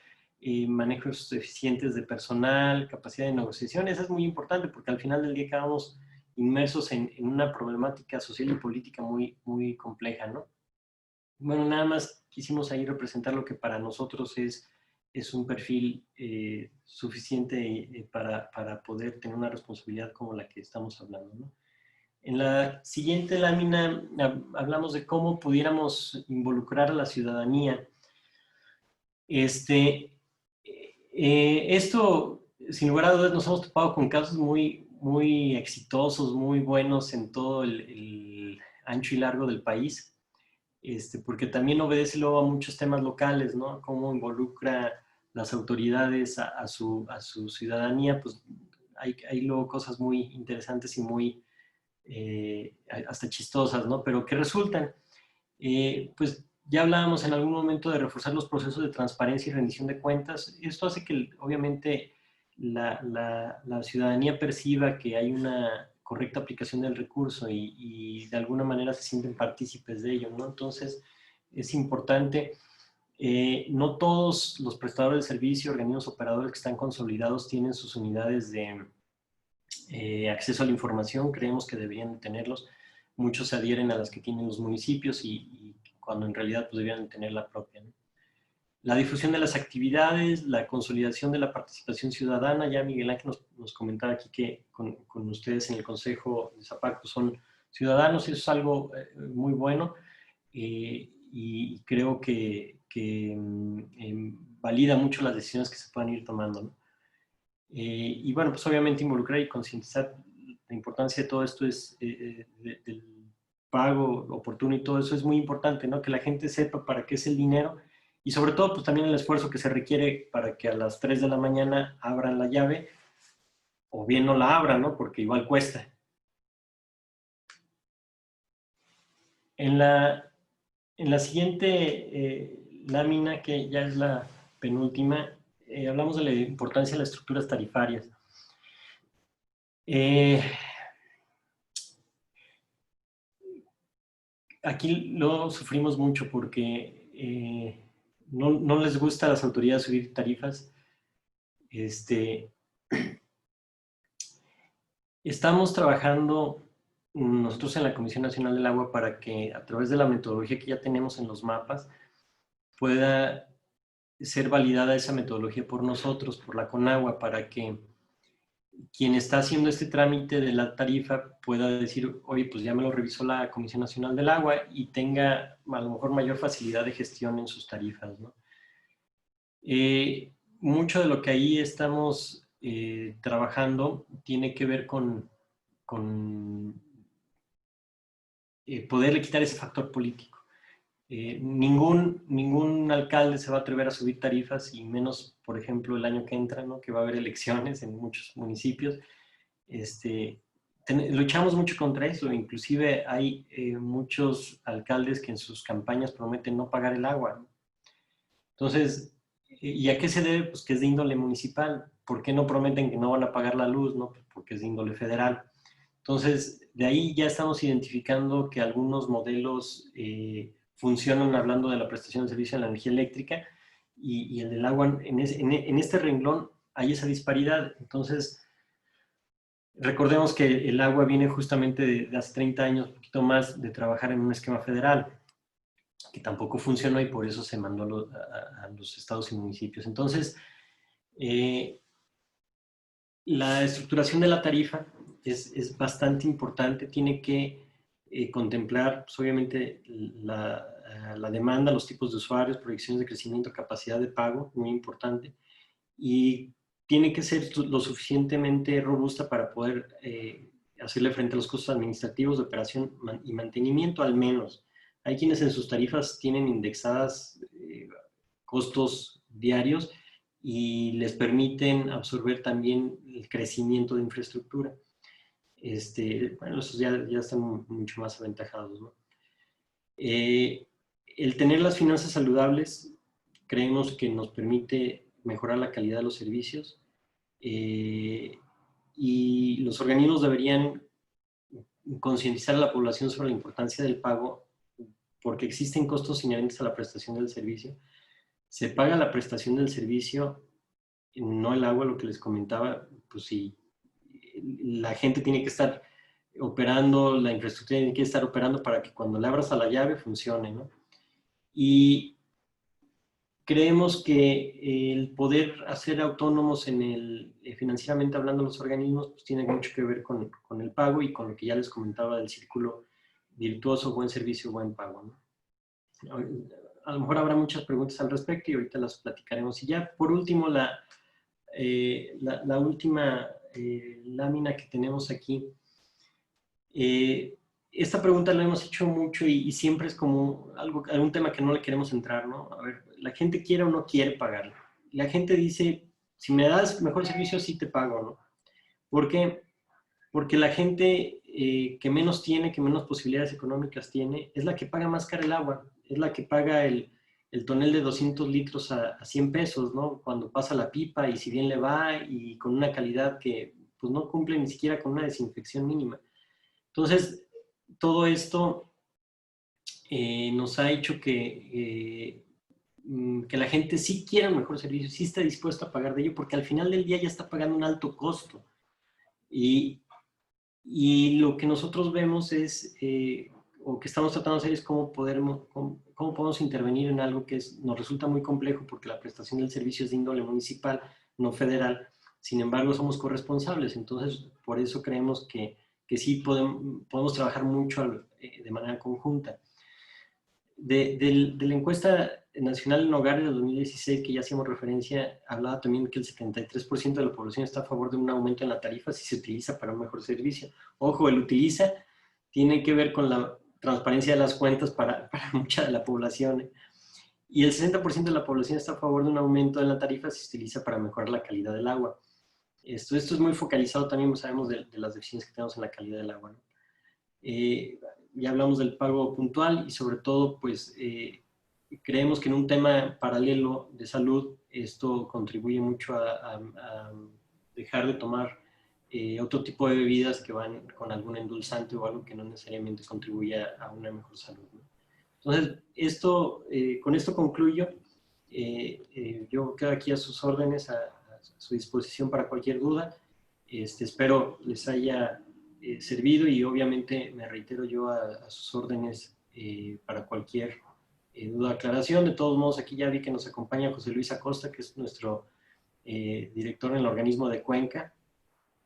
Speaker 2: manejos eficientes de personal, capacidad de negociación. Eso es muy importante porque al final del día quedamos inmersos en una problemática social y política muy compleja, ¿no? Bueno, nada más quisimos ahí representar lo que para nosotros es un perfil suficiente para poder tener una responsabilidad como la que estamos hablando, ¿no? En la siguiente lámina hablamos de cómo pudiéramos involucrar a la ciudadanía. Esto, sin lugar a dudas, nos hemos topado con casos muy exitosos, muy buenos en todo el ancho y largo del país, porque también obedece luego a muchos temas locales, ¿no? Cómo involucra las autoridades a su ciudadanía, pues hay luego cosas muy interesantes y muy hasta chistosas, ¿no? Pero que resultan, pues ya hablábamos en algún momento de reforzar los procesos de transparencia y rendición de cuentas. Esto hace que obviamente la ciudadanía perciba que hay una correcta aplicación del recurso y de alguna manera se sienten partícipes de ello, ¿no? Entonces es importante. No todos los prestadores de servicio, organismos operadores que están consolidados tienen sus unidades de acceso a la información, creemos que deberían tenerlos. muchos se adhieren a las que tienen los municipios y cuando en realidad pues, debían tener la propia, ¿no? La difusión de las actividades, la consolidación de la participación ciudadana. Ya Miguel Ángel nos comentaba aquí que con ustedes en el Consejo de Zapac pues son ciudadanos, y eso es algo muy bueno, y creo que valida mucho las decisiones que se puedan ir tomando, ¿no? Y bueno, pues obviamente involucrar y concientizar la importancia de todo esto del pago oportuno y todo eso es muy importante, ¿no? Que la gente sepa para qué es el dinero y sobre todo pues también el esfuerzo que se requiere para que a las 3 de la mañana abran la llave o bien no la abran, ¿no? Porque igual cuesta. En la siguiente lámina, que ya es la penúltima, hablamos de la importancia de las estructuras tarifarias. Aquí lo sufrimos mucho porque no les gusta a las autoridades subir tarifas. Estamos trabajando nosotros en la Comisión Nacional del Agua para que a través de la metodología que ya tenemos en los mapas pueda ser validada esa metodología por nosotros, por la Conagua, para que quien está haciendo este trámite de la tarifa pueda decir, oye, pues ya me lo revisó la Comisión Nacional del Agua y tenga a lo mejor mayor facilidad de gestión en sus tarifas, ¿no? Mucho de lo que ahí estamos trabajando tiene que ver con poderle quitar ese factor político. Ningún alcalde se va a atrever a subir tarifas, y menos, por ejemplo, el año que entra, ¿no? Que va a haber elecciones en muchos municipios. Luchamos mucho contra eso, inclusive hay muchos alcaldes que en sus campañas prometen no pagar el agua, ¿no? Entonces, ¿y a qué se debe? Pues que es de índole municipal. ¿Por qué no prometen que no van a pagar la luz? ¿No? Porque es de índole federal. Entonces, de ahí ya estamos identificando que algunos modelos funcionan hablando de la prestación de servicio de la energía eléctrica, y el del agua, en este renglón hay esa disparidad. Entonces, recordemos que el agua viene justamente de hace 30 años, un poquito más, de trabajar en un esquema federal, que tampoco funcionó y por eso se mandó a los estados y municipios. Entonces, la estructuración de la tarifa es bastante importante, tiene que contemplar, pues, obviamente, la demanda, los tipos de usuarios, proyecciones de crecimiento, capacidad de pago, muy importante, y tiene que ser lo suficientemente robusta para poder hacerle frente a los costos administrativos de operación y mantenimiento, al menos. Hay quienes en sus tarifas tienen indexadas costos diarios y les permiten absorber también el crecimiento de infraestructura. Bueno, esos ya están mucho más aventajados, ¿no? El tener las finanzas saludables, creemos que nos permite mejorar la calidad de los servicios, y los organismos deberían concientizar a la población sobre la importancia del pago, porque existen costos inherentes a la prestación del servicio. Se paga la prestación del servicio, no el agua, lo que les comentaba. Pues si la gente tiene que estar operando, la infraestructura tiene que estar operando para que cuando le abras a la llave funcione, ¿no? Y creemos que el poder hacer autónomos financieramente hablando los organismos, pues tiene mucho que ver con el pago y con lo que ya les comentaba del círculo virtuoso, buen servicio, buen pago, ¿no? A lo mejor habrá muchas preguntas al respecto y ahorita las platicaremos. Y ya por último, la última lámina que tenemos aquí. Esta pregunta la hemos hecho mucho y siempre es como algún tema que no le queremos entrar, ¿no? A ver, ¿la gente quiere o no quiere pagarlo? La gente dice, si me das mejor servicio, sí te pago, ¿no? ¿Por qué? Porque la gente que menos tiene, que menos posibilidades económicas tiene, es la que paga más caro el agua, es la que paga el tonel de 200 litros a 100 pesos, ¿no? Cuando pasa la pipa y si bien le va y con una calidad que pues no cumple ni siquiera con una desinfección mínima. Entonces, todo esto nos ha hecho que la gente sí quiera un mejor servicio, sí está dispuesta a pagar de ello, porque al final del día ya está pagando un alto costo. Y Y lo que nosotros vemos es, o que estamos tratando de hacer es cómo podemos intervenir en algo que nos resulta muy complejo porque la prestación del servicio es de índole municipal, no federal. Sin embargo, somos corresponsables. Entonces, por eso creemos que sí podemos trabajar mucho de manera conjunta. De la encuesta nacional en hogares del 2016, que ya hacíamos referencia, hablaba también que el 73% de la población está a favor de un aumento en la tarifa si se utiliza para un mejor servicio. Ojo, el utiliza tiene que ver con la transparencia de las cuentas para mucha de la población. Y el 60% de la población está a favor de un aumento en la tarifa si se utiliza para mejorar la calidad del agua. Esto es muy focalizado también, sabemos, de las deficiencias que tenemos en la calidad del agua, ¿no? Ya hablamos del pago puntual y sobre todo, pues, creemos que en un tema paralelo de salud, esto contribuye mucho a dejar de tomar otro tipo de bebidas que van con algún endulzante o algo que no necesariamente contribuye a una mejor salud, ¿no? Entonces, con esto concluyo. Yo quedo aquí a sus órdenes, a su disposición para cualquier duda. Espero les haya servido y obviamente me reitero yo a sus órdenes para cualquier duda, aclaración. De todos modos, aquí ya vi que nos acompaña José Luis Acosta, que es nuestro director en el organismo de Cuenca,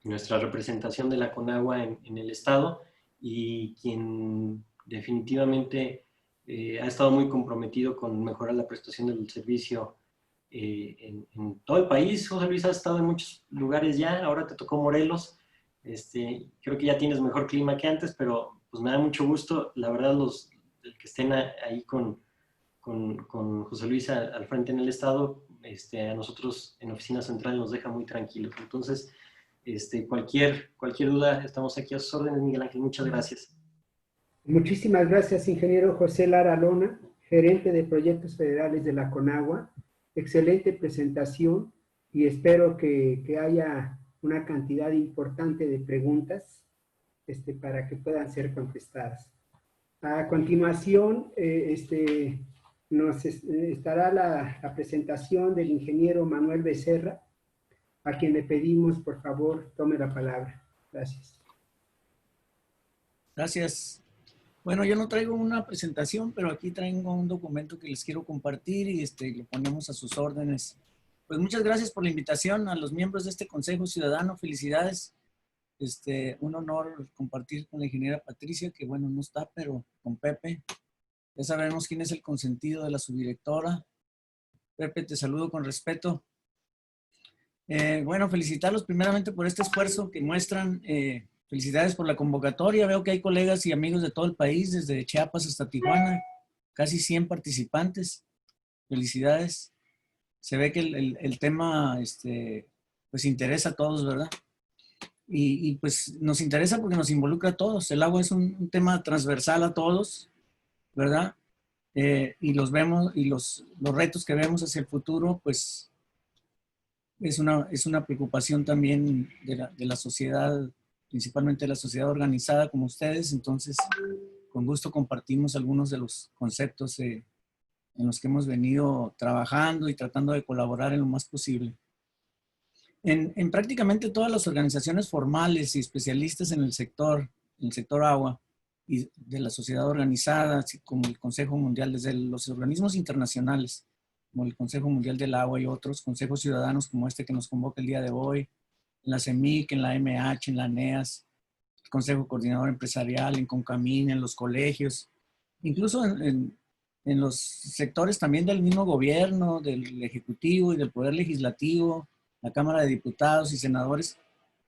Speaker 2: nuestra representación de la CONAGUA en el estado, y quien definitivamente ha estado muy comprometido con mejorar la prestación del servicio en todo el país. José Luis, has estado en muchos lugares ya, ahora te tocó Morelos. Creo que ya tienes mejor clima que antes, pero pues me da mucho gusto, la verdad, el que estén ahí con José Luis al frente en el estado, a nosotros en Oficina Central nos deja muy tranquilos. Entonces, cualquier duda, estamos aquí a sus órdenes, Miguel Ángel. Muchas gracias.
Speaker 1: Muchísimas gracias, ingeniero José Lara Lona, gerente de proyectos federales de la CONAGUA. Excelente presentación y espero que haya una cantidad importante de preguntas para que puedan ser contestadas. A continuación, estará la presentación del ingeniero Manuel Becerra, a quien le pedimos, por favor, tome la palabra. Gracias.
Speaker 3: Gracias. Bueno, yo no traigo una presentación, pero aquí traigo un documento que les quiero compartir y lo ponemos a sus órdenes. Pues muchas gracias por la invitación a los miembros de este Consejo Ciudadano. Felicidades. Un honor compartir con la ingeniera Patricia, que bueno, no está, pero con Pepe. Ya sabemos quién es el consentido de la subdirectora. Pepe, te saludo con respeto. Bueno, felicitarlos primeramente por este esfuerzo que muestran. Felicidades por la convocatoria. Veo que hay colegas y amigos de todo el país, desde Chiapas hasta Tijuana. Casi 100 participantes. Felicidades. Se ve que el tema pues interesa a todos, ¿verdad? Y pues nos interesa porque nos involucra a todos. El agua es un tema transversal a todos, ¿verdad? Y los vemos, y los retos que vemos hacia el futuro, pues es una preocupación también de la sociedad, principalmente de la sociedad organizada como ustedes. Entonces, con gusto compartimos algunos de los conceptos en los que hemos venido trabajando y tratando de colaborar en lo más posible. En prácticamente todas las organizaciones formales y especialistas en el sector agua y de la sociedad organizada, así como el Consejo Mundial, desde los organismos internacionales, como el Consejo Mundial del Agua y otros consejos ciudadanos como este que nos convoca el día de hoy, en la CEMIC, en la MH, en la NEAS, el Consejo Coordinador Empresarial, en CONCAMIN, en los colegios, incluso en los sectores también del mismo gobierno, del Ejecutivo y del Poder Legislativo, la Cámara de Diputados y Senadores,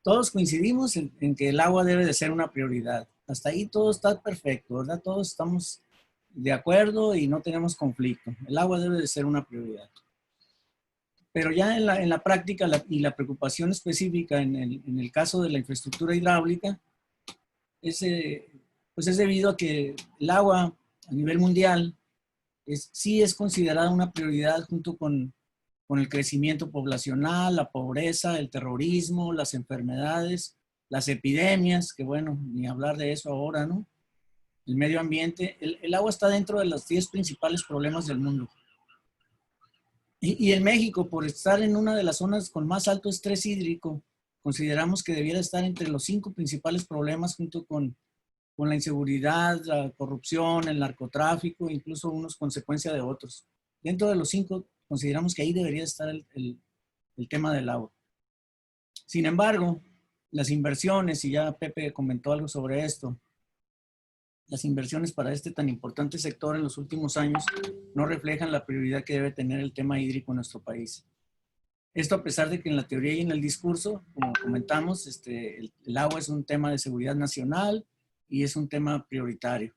Speaker 3: todos coincidimos en que el agua debe de ser una prioridad. Hasta ahí todo está perfecto, ¿verdad? Todos estamos de acuerdo y no tenemos conflicto. El agua debe de ser una prioridad. Pero ya en la práctica y la preocupación específica en el caso de la infraestructura hidráulica, pues es debido a que el agua a nivel mundial sí es considerada una prioridad junto con el crecimiento poblacional, la pobreza, el terrorismo, las enfermedades, las epidemias, que bueno, ni hablar de eso ahora, ¿no? El medio ambiente. El agua está dentro de los 10 principales problemas del mundo. Y en México, por estar en una de las zonas con más alto estrés hídrico, consideramos que debiera estar entre los 5 principales problemas junto con la inseguridad, la corrupción, el narcotráfico, incluso unos consecuencia de otros. Dentro de los 5, consideramos que ahí debería estar el tema del agua. Sin embargo, las inversiones, y ya Pepe comentó algo sobre esto, las inversiones para este tan importante sector en los últimos años no reflejan la prioridad que debe tener el tema hídrico en nuestro país. Esto a pesar de que en la teoría y en el discurso, como comentamos, el agua es un tema de seguridad nacional y es un tema prioritario.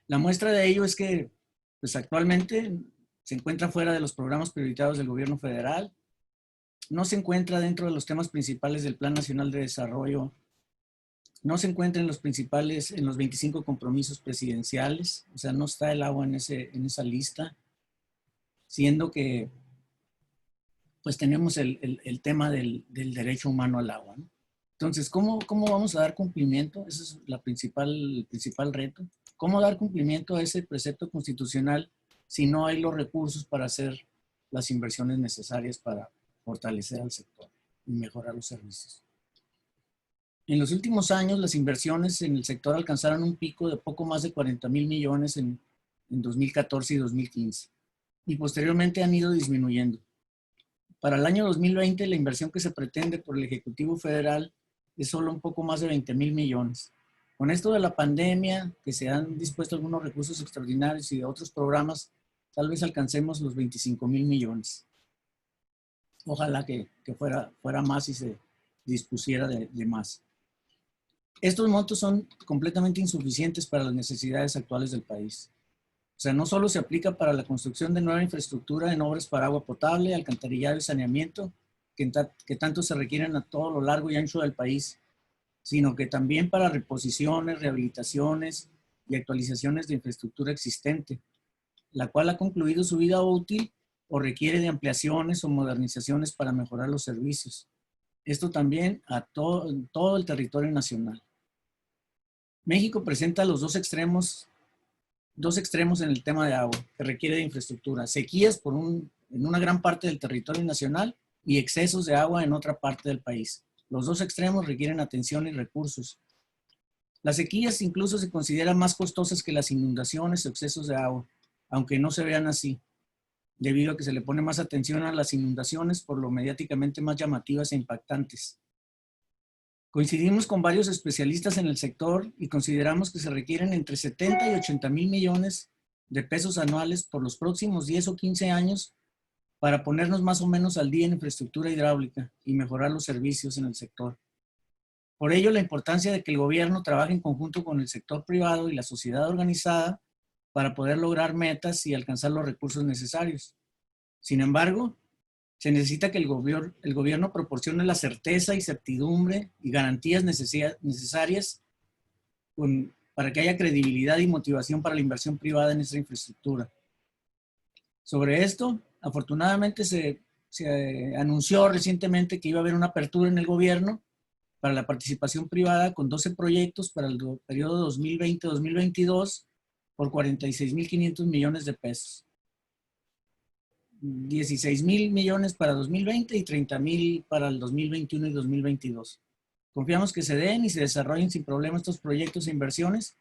Speaker 3: La muestra de ello es que pues actualmente se encuentra fuera de los programas prioritarios del gobierno federal, no se encuentra dentro de los temas principales del Plan Nacional de Desarrollo, no se encuentra en los 25 compromisos presidenciales, o sea, no está el agua en esa lista, siendo que pues tenemos el tema del derecho humano al agua, ¿no? Entonces, ¿cómo vamos a dar cumplimiento? Ese es el principal reto. ¿Cómo dar cumplimiento a ese precepto constitucional si no hay los recursos para hacer las inversiones necesarias para fortalecer al sector y mejorar los servicios? En los últimos años, las inversiones en el sector alcanzaron un pico de poco más de 40,000 millones en 2014 y 2015, y posteriormente han ido disminuyendo. Para el año 2020, la inversión que se pretende por el Ejecutivo Federal es solo un poco más de 20,000 millones. Con esto de la pandemia, que se han dispuesto algunos recursos extraordinarios y de otros programas, tal vez alcancemos los 25,000 millones. Ojalá que fuera más y se dispusiera de más. Estos montos son completamente insuficientes para las necesidades actuales del país. O sea, no solo se aplica para la construcción de nueva infraestructura en obras para agua potable, alcantarillado y saneamiento, que tanto se requieren a todo lo largo y ancho del país, sino que también para reposiciones, rehabilitaciones y actualizaciones de infraestructura existente, la cual ha concluido su vida útil o requiere de ampliaciones o modernizaciones para mejorar los servicios. Esto también a todo el territorio nacional. México presenta los dos extremos en el tema de agua, que requiere de infraestructura. Sequías en una gran parte del territorio nacional y excesos de agua en otra parte del país. Los dos extremos requieren atención y recursos. Las sequías incluso se consideran más costosas que las inundaciones o excesos de agua, aunque no se vean así, debido a que se le pone más atención a las inundaciones por lo mediáticamente más llamativas e impactantes. Coincidimos con varios especialistas en el sector y consideramos que se requieren entre 70 y 80,000 millones de pesos anuales por los próximos 10 o 15 años para ponernos más o menos al día en infraestructura hidráulica y mejorar los servicios en el sector. Por ello, la importancia de que el gobierno trabaje en conjunto con el sector privado y la sociedad organizada para poder lograr metas y alcanzar los recursos necesarios. Sin embargo, se necesita que el gobierno proporcione la certeza y certidumbre y garantías necesarias para que haya credibilidad y motivación para la inversión privada en esta infraestructura. Sobre esto, afortunadamente se anunció recientemente que iba a haber una apertura en el gobierno para la participación privada con 12 proyectos para el periodo 2020-2022 por 46,500 millones de pesos. 16,000 millones para 2020 y 30,000 para el 2021 y 2022. Confiamos que se den y se desarrollen sin problema estos proyectos e inversiones,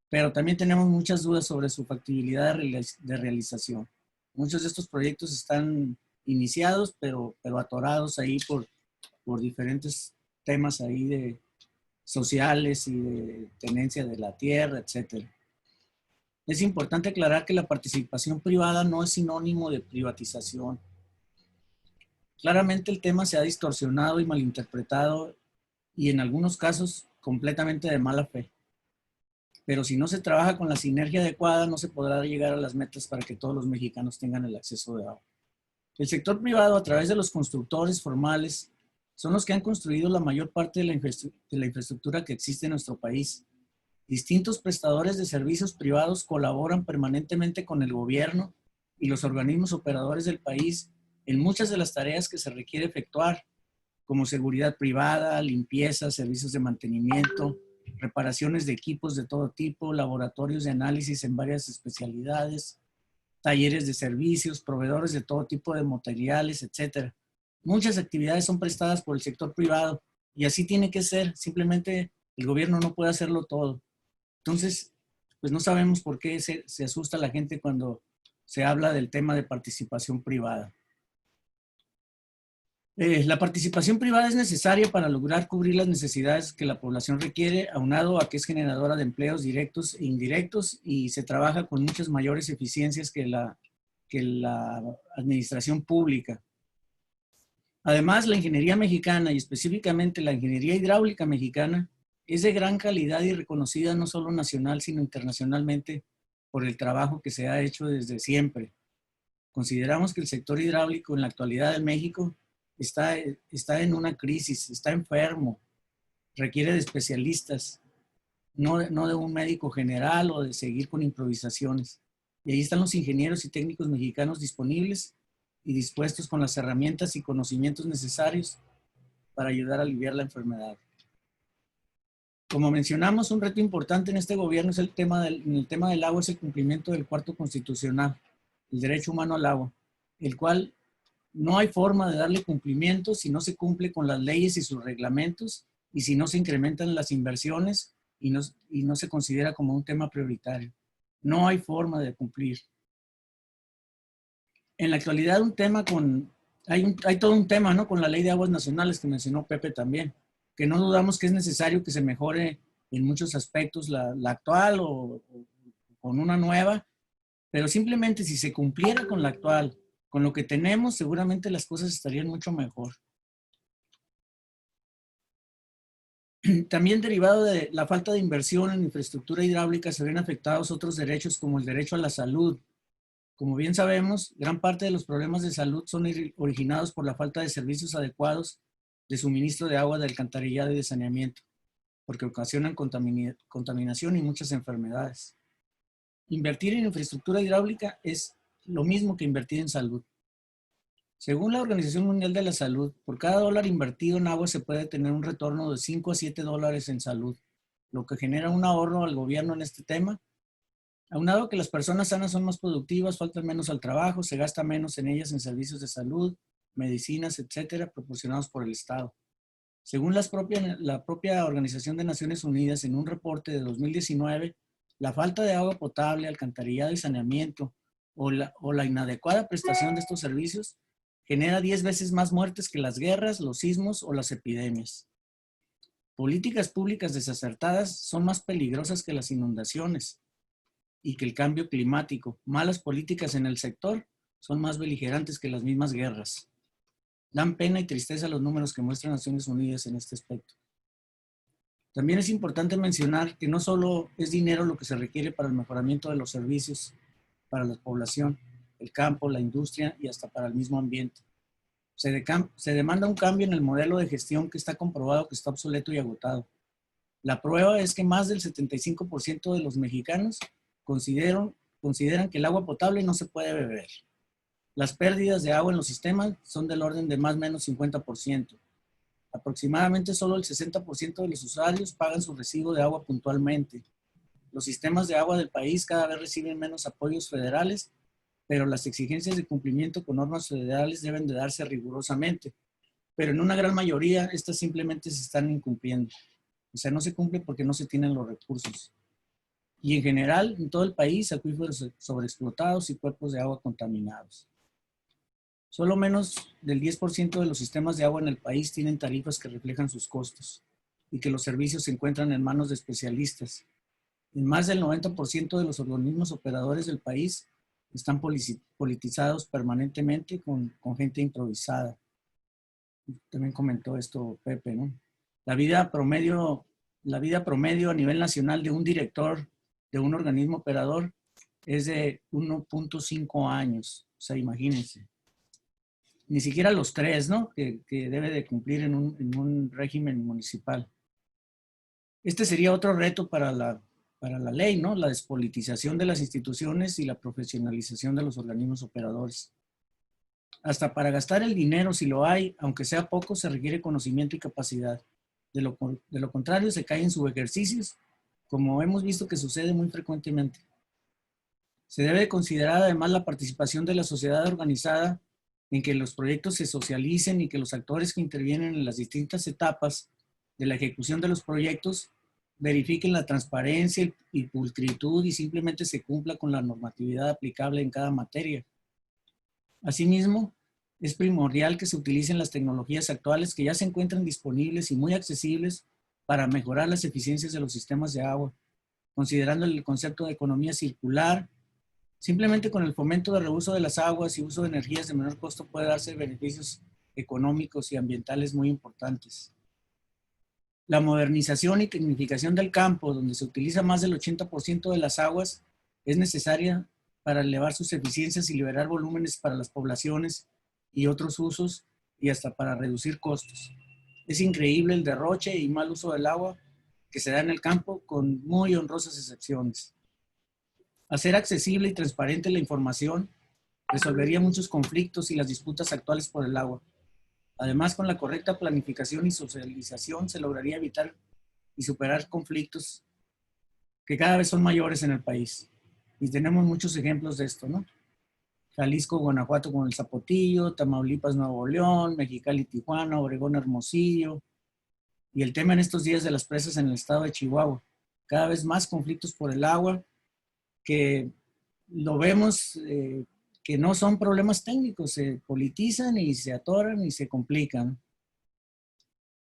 Speaker 3: pero también tenemos muchas dudas sobre su factibilidad de realización. Muchos de estos proyectos están iniciados, pero atorados ahí por diferentes temas ahí de sociales y de tenencia de la tierra, etcétera. Es importante aclarar que la participación privada no es sinónimo de privatización. Claramente el tema se ha distorsionado y malinterpretado y en algunos casos completamente de mala fe. Pero si no se trabaja con la sinergia adecuada, no se podrá llegar a las metas para que todos los mexicanos tengan el acceso de agua. El sector privado, a través de los constructores formales, son los que han construido la mayor parte de la infraestructura que existe en nuestro país. Distintos prestadores de servicios privados colaboran permanentemente con el gobierno y los organismos operadores del país en muchas de las tareas que se requiere efectuar, como seguridad privada, limpieza, servicios de mantenimiento, reparaciones de equipos de todo tipo, laboratorios de análisis en varias especialidades, talleres de servicios, proveedores de todo tipo de materiales, etc. Muchas actividades son prestadas por el sector privado y así tiene que ser. Simplemente el gobierno no puede hacerlo todo. Entonces, pues no sabemos por qué se asusta la gente cuando se habla del tema de participación privada. La participación privada es necesaria para lograr cubrir las necesidades que la población requiere, aunado a que es generadora de empleos directos e indirectos y se trabaja con muchas mayores eficiencias que la administración pública. Además, la ingeniería mexicana y específicamente la ingeniería hidráulica mexicana es de gran calidad y reconocida no solo nacional, sino internacionalmente por el trabajo que se ha hecho desde siempre. Consideramos que el sector hidráulico en la actualidad de México está en una crisis, está enfermo, requiere de especialistas, no de un médico general o de seguir con improvisaciones. Y ahí están los ingenieros y técnicos mexicanos disponibles y dispuestos con las herramientas y conocimientos necesarios para ayudar a aliviar la enfermedad. Como mencionamos, un reto importante en este gobierno es en el tema del agua es el cumplimiento del cuarto constitucional, el derecho humano al agua, el cual no hay forma de darle cumplimiento si no se cumple con las leyes y sus reglamentos y si no se incrementan las inversiones y no se considera como un tema prioritario. No hay forma de cumplir. En la actualidad hay todo un tema, ¿no?, con la Ley de Aguas Nacionales que mencionó Pepe también, que no dudamos que es necesario que se mejore en muchos aspectos la actual o con una nueva, pero simplemente si se cumpliera con la actual, con lo que tenemos, seguramente las cosas estarían mucho mejor. También derivado de la falta de inversión en infraestructura hidráulica se ven afectados otros derechos como el derecho a la salud. Como bien sabemos, gran parte de los problemas de salud son originados por la falta de servicios adecuados de suministro de agua, de alcantarillado y de saneamiento, porque ocasionan contaminación y muchas enfermedades. Invertir en infraestructura hidráulica es lo mismo que invertir en salud. Según la Organización Mundial de la Salud, por cada dólar invertido en agua se puede tener un retorno de 5 a 7 dólares en salud, lo que genera un ahorro al gobierno en este tema. Aunado que las personas sanas son más productivas, faltan menos al trabajo, se gasta menos en ellas en servicios de salud, medicinas, etcétera, proporcionados por el Estado. Según la propia Organización de Naciones Unidas, en un reporte de 2019, la falta de agua potable, alcantarillado y saneamiento o la inadecuada prestación de estos servicios genera 10 veces más muertes que las guerras, los sismos o las epidemias. Políticas públicas desacertadas son más peligrosas que las inundaciones y que el cambio climático. Malas políticas en el sector son más beligerantes que las mismas guerras. Dan pena y tristeza los números que muestran Naciones Unidas en este aspecto. También es importante mencionar que no solo es dinero lo que se requiere para el mejoramiento de los servicios para la población, el campo, la industria y hasta para el mismo ambiente. Se demanda un cambio en el modelo de gestión que está comprobado que está obsoleto y agotado. La prueba es que más del 75% de los mexicanos consideran que el agua potable no se puede beber. Las pérdidas de agua en los sistemas son del orden de más o menos 50%. Aproximadamente solo el 60% de los usuarios pagan su recibo de agua puntualmente. Los sistemas de agua del país cada vez reciben menos apoyos federales, pero las exigencias de cumplimiento con normas federales deben de darse rigurosamente. Pero en una gran mayoría, estas simplemente se están incumpliendo. O sea, no se cumple porque no se tienen los recursos. Y en general, en todo el país, acuíferos sobreexplotados y cuerpos de agua contaminados. Solo menos del 10% de los sistemas de agua en el país tienen tarifas que reflejan sus costos y que los servicios se encuentran en manos de especialistas. En más del 90% de los organismos operadores del país están politizados permanentemente con gente improvisada. También comentó esto Pepe, ¿no? La vida promedio a nivel nacional de un director de un organismo operador es de 1.5 años. O sea, imagínense. Ni siquiera los 3, ¿no?, que debe de cumplir en un régimen municipal. Este sería otro reto para la ley, ¿no? La despolitización de las instituciones y la profesionalización de los organismos operadores. Hasta para gastar el dinero, si lo hay, aunque sea poco, se requiere conocimiento y capacidad. De lo contrario, se cae en subejercicios, como hemos visto que sucede muy frecuentemente. Se debe considerar además la participación de la sociedad organizada en que los proyectos se socialicen y que los actores que intervienen en las distintas etapas de la ejecución de los proyectos verifiquen la transparencia y pulcritud y simplemente se cumpla con la normatividad aplicable en cada materia. Asimismo, es primordial que se utilicen las tecnologías actuales que ya se encuentran disponibles y muy accesibles para mejorar las eficiencias de los sistemas de agua, considerando el concepto de economía circular. Simplemente con el fomento de reuso de las aguas y uso de energías de menor costo puede darse beneficios económicos y ambientales muy importantes. La modernización y tecnificación del campo, donde se utiliza más del 80% de las aguas, es necesaria para elevar sus eficiencias y liberar volúmenes para las poblaciones y otros usos y hasta para reducir costos. Es increíble el derroche y mal uso del agua que se da en el campo con muy honrosas excepciones. Hacer accesible y transparente la información resolvería muchos conflictos y las disputas actuales por el agua. Además, con la correcta planificación y socialización se lograría evitar y superar conflictos que cada vez son mayores en el país. Y tenemos muchos ejemplos de esto, ¿no? Jalisco, Guanajuato con el Zapotillo, Tamaulipas, Nuevo León, Mexicali, Tijuana, Obregón, Hermosillo. Y el tema en estos días de las presas en el estado de Chihuahua. Cada vez más conflictos por el agua que lo vemos que no son problemas técnicos, se politizan y se atoran y se complican.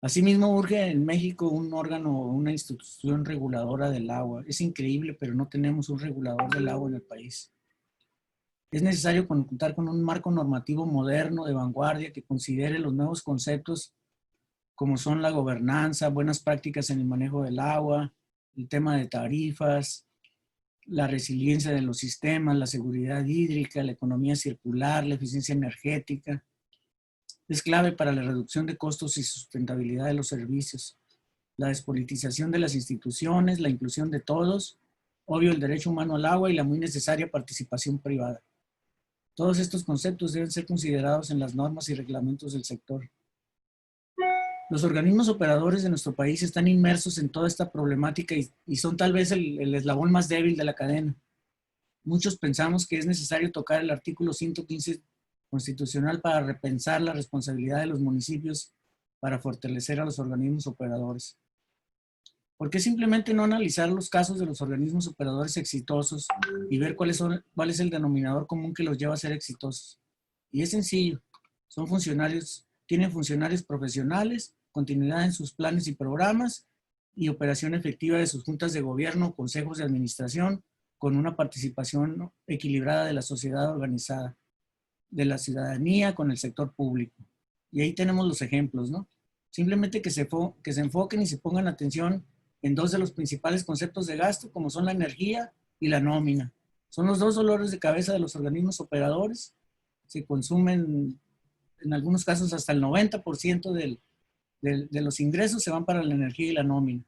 Speaker 3: Asimismo, urge en México un órgano, una institución reguladora del agua. Es increíble, pero no tenemos un regulador del agua en el país. Es necesario contar con un marco normativo moderno, de vanguardia, que considere los nuevos conceptos como son la gobernanza, buenas prácticas en el manejo del agua, el tema de tarifas, la resiliencia de los sistemas, la seguridad hídrica, la economía circular, la eficiencia energética. Es clave para la reducción de costos y sustentabilidad de los servicios, la despolitización de las instituciones, la inclusión de todos, obvio el derecho humano al agua y la muy necesaria participación privada. Todos estos conceptos deben ser considerados en las normas y reglamentos del sector. Los organismos operadores de nuestro país están inmersos en toda esta problemática y son tal vez el eslabón más débil de la cadena. Muchos pensamos que es necesario tocar el artículo 115 constitucional para repensar la responsabilidad de los municipios para fortalecer a los organismos operadores. ¿Por qué simplemente no analizar los casos de los organismos operadores exitosos y ver cuál es el denominador común que los lleva a ser exitosos? Y es sencillo, tienen funcionarios profesionales, continuidad en sus planes y programas y operación efectiva de sus juntas de gobierno, consejos de administración, con una participación equilibrada de la sociedad organizada, de la ciudadanía con el sector público. Y ahí tenemos los ejemplos, ¿no? Simplemente que se enfoquen y se pongan atención en dos de los principales conceptos de gasto, como son la energía y la nómina. Son los dos dolores de cabeza de los organismos operadores. Se consumen, en algunos casos, hasta el 90% de los ingresos se van para la energía y la nómina.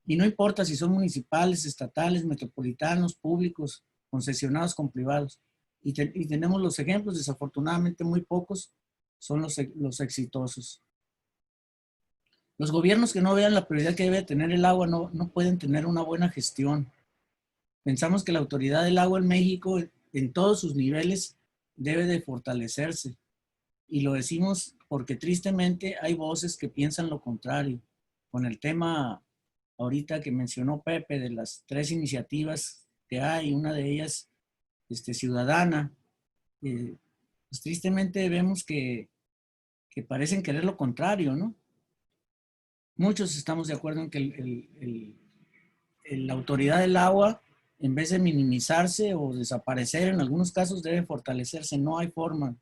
Speaker 3: Y no importa si son municipales, estatales, metropolitanos, públicos, concesionados con privados. Y tenemos los ejemplos, desafortunadamente muy pocos son los exitosos. Los gobiernos que no vean la prioridad que debe tener el agua no pueden tener una buena gestión. Pensamos que la autoridad del agua en México, en todos sus niveles, debe de fortalecerse. Y lo decimos porque tristemente hay voces que piensan lo contrario. Con el tema ahorita que mencionó Pepe de las 3 iniciativas que hay, una de ellas ciudadana, pues tristemente vemos que parecen querer lo contrario, ¿no? Muchos estamos de acuerdo en que la autoridad del agua, en vez de minimizarse o desaparecer, en algunos casos debe fortalecerse. No hay forma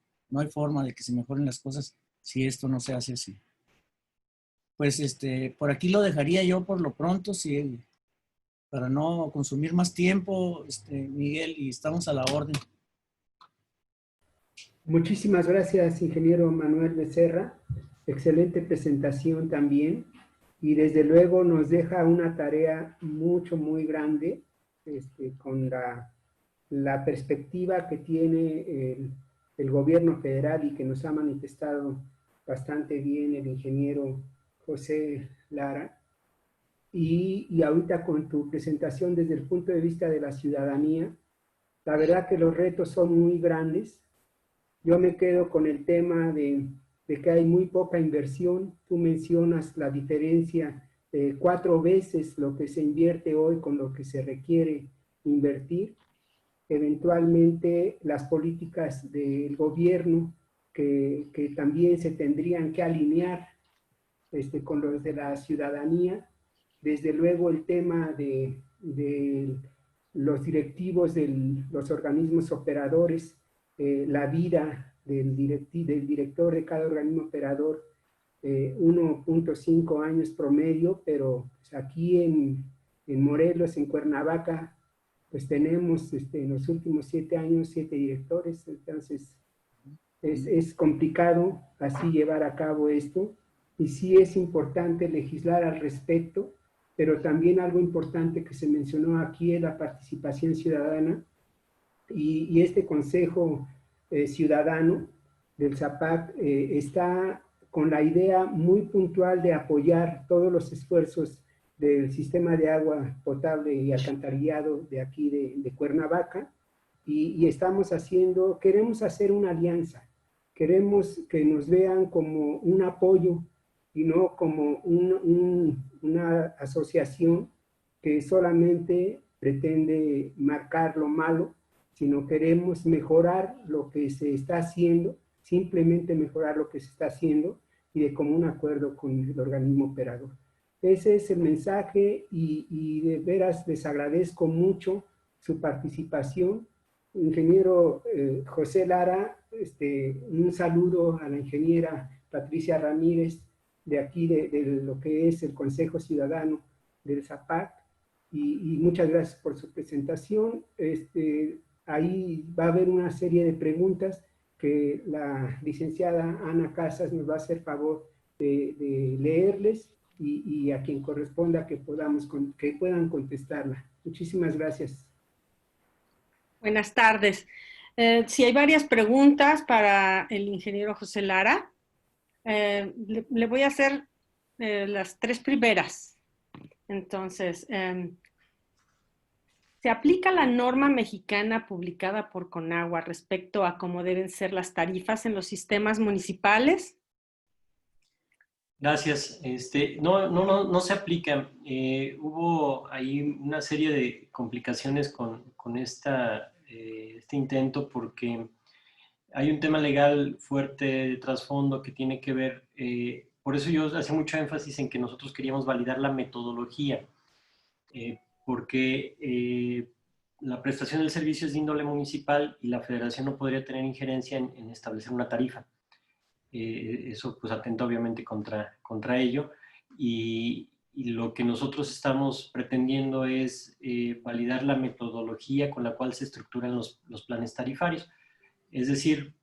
Speaker 3: de que se mejoren las cosas si esto no se hace así. Pues por aquí lo dejaría yo por lo pronto, para no consumir más tiempo, Miguel, y estamos a la orden.
Speaker 1: Muchísimas gracias, ingeniero Manuel Becerra. Excelente presentación también. Y desde luego nos deja una tarea muy grande con la perspectiva que tiene el gobierno federal y que nos ha manifestado bastante bien el ingeniero José Lara. Y ahorita con tu presentación desde el punto de vista de la ciudadanía, la verdad que los retos son muy grandes, Yo me quedo con el tema de que hay muy poca inversión. Tú mencionas la diferencia, 4 veces lo que se invierte hoy con lo que se requiere invertir. Eventualmente las políticas del gobierno que también se tendrían que alinear con los de la ciudadanía. Desde luego el tema de los directivos de los organismos operadores, la vida del director de cada organismo operador, 1.5 años promedio, pero pues, aquí en Morelos, en Cuernavaca, pues tenemos en los últimos 7 años 7 directores, entonces es complicado así llevar a cabo esto, y sí es importante legislar al respecto, pero también algo importante que se mencionó aquí es la participación ciudadana, y este Consejo Ciudadano del ZAPAC está con la idea muy puntual de apoyar todos los esfuerzos del sistema de agua potable y alcantarillado de aquí de Cuernavaca, y estamos queremos hacer una alianza, queremos que nos vean como un apoyo y no como una asociación que solamente pretende marcar lo malo, sino queremos mejorar lo que se está haciendo, simplemente mejorar lo que se está haciendo y de común acuerdo con el organismo operador. Ese es el mensaje, y de veras les agradezco mucho su participación. Ingeniero José Lara, un saludo a la ingeniera Patricia Ramírez de aquí de lo que es el Consejo Ciudadano del ZAPAC, y muchas gracias por su presentación. Ahí va a haber una serie de preguntas que la licenciada Ana Casas nos va a hacer favor de leerles, y a quien corresponda que puedan contestarla. Muchísimas gracias.
Speaker 4: Buenas tardes. Sí, hay varias preguntas para el ingeniero José Lara. Le voy a hacer las 3 primeras. Entonces, ¿se aplica la norma mexicana publicada por Conagua respecto a cómo deben ser las tarifas en los sistemas municipales?
Speaker 2: Gracias. No se aplica. Hubo ahí una serie de complicaciones con este intento, porque hay un tema legal fuerte de trasfondo que tiene que ver, por eso yo hacía mucho énfasis en que nosotros queríamos validar la metodología, porque la prestación del servicio es de índole municipal y la federación no podría tener injerencia en establecer una tarifa. Eso pues atenta obviamente contra ello, y lo que nosotros estamos pretendiendo es validar la metodología con la cual se estructuran los planes tarifarios. Es decir,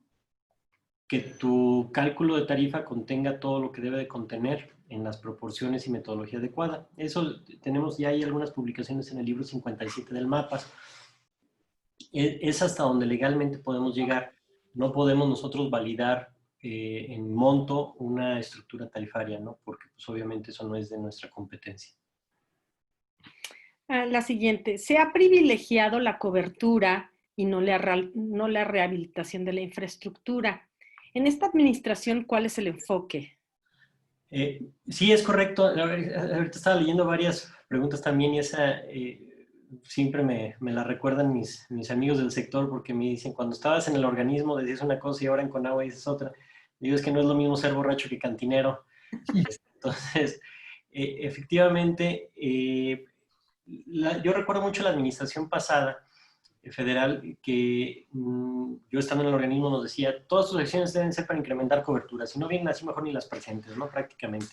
Speaker 2: que tu cálculo de tarifa contenga todo lo que debe de contener en las proporciones y metodología adecuada. Eso tenemos, ya hay algunas publicaciones en el libro 57 del MAPAS. Es hasta donde legalmente podemos llegar. No podemos nosotros validar en monto una estructura tarifaria, ¿no? Porque pues, obviamente eso no es de nuestra competencia.
Speaker 4: La siguiente, ¿se ha privilegiado la cobertura y no la rehabilitación de la infraestructura? En esta administración, ¿cuál es el enfoque?
Speaker 2: Sí, es correcto. Ahorita estaba leyendo varias preguntas también, y esa siempre me la recuerdan mis amigos del sector, porque me dicen, cuando estabas en el organismo decías una cosa y ahora en Conagua dices otra. Digo, es que no es lo mismo ser borracho que cantinero. Entonces, efectivamente, yo recuerdo mucho la administración pasada federal, que yo estando en el organismo nos decía, todas sus acciones deben ser para incrementar cobertura, si no vienen así mejor ni las presentes, ¿no? Prácticamente.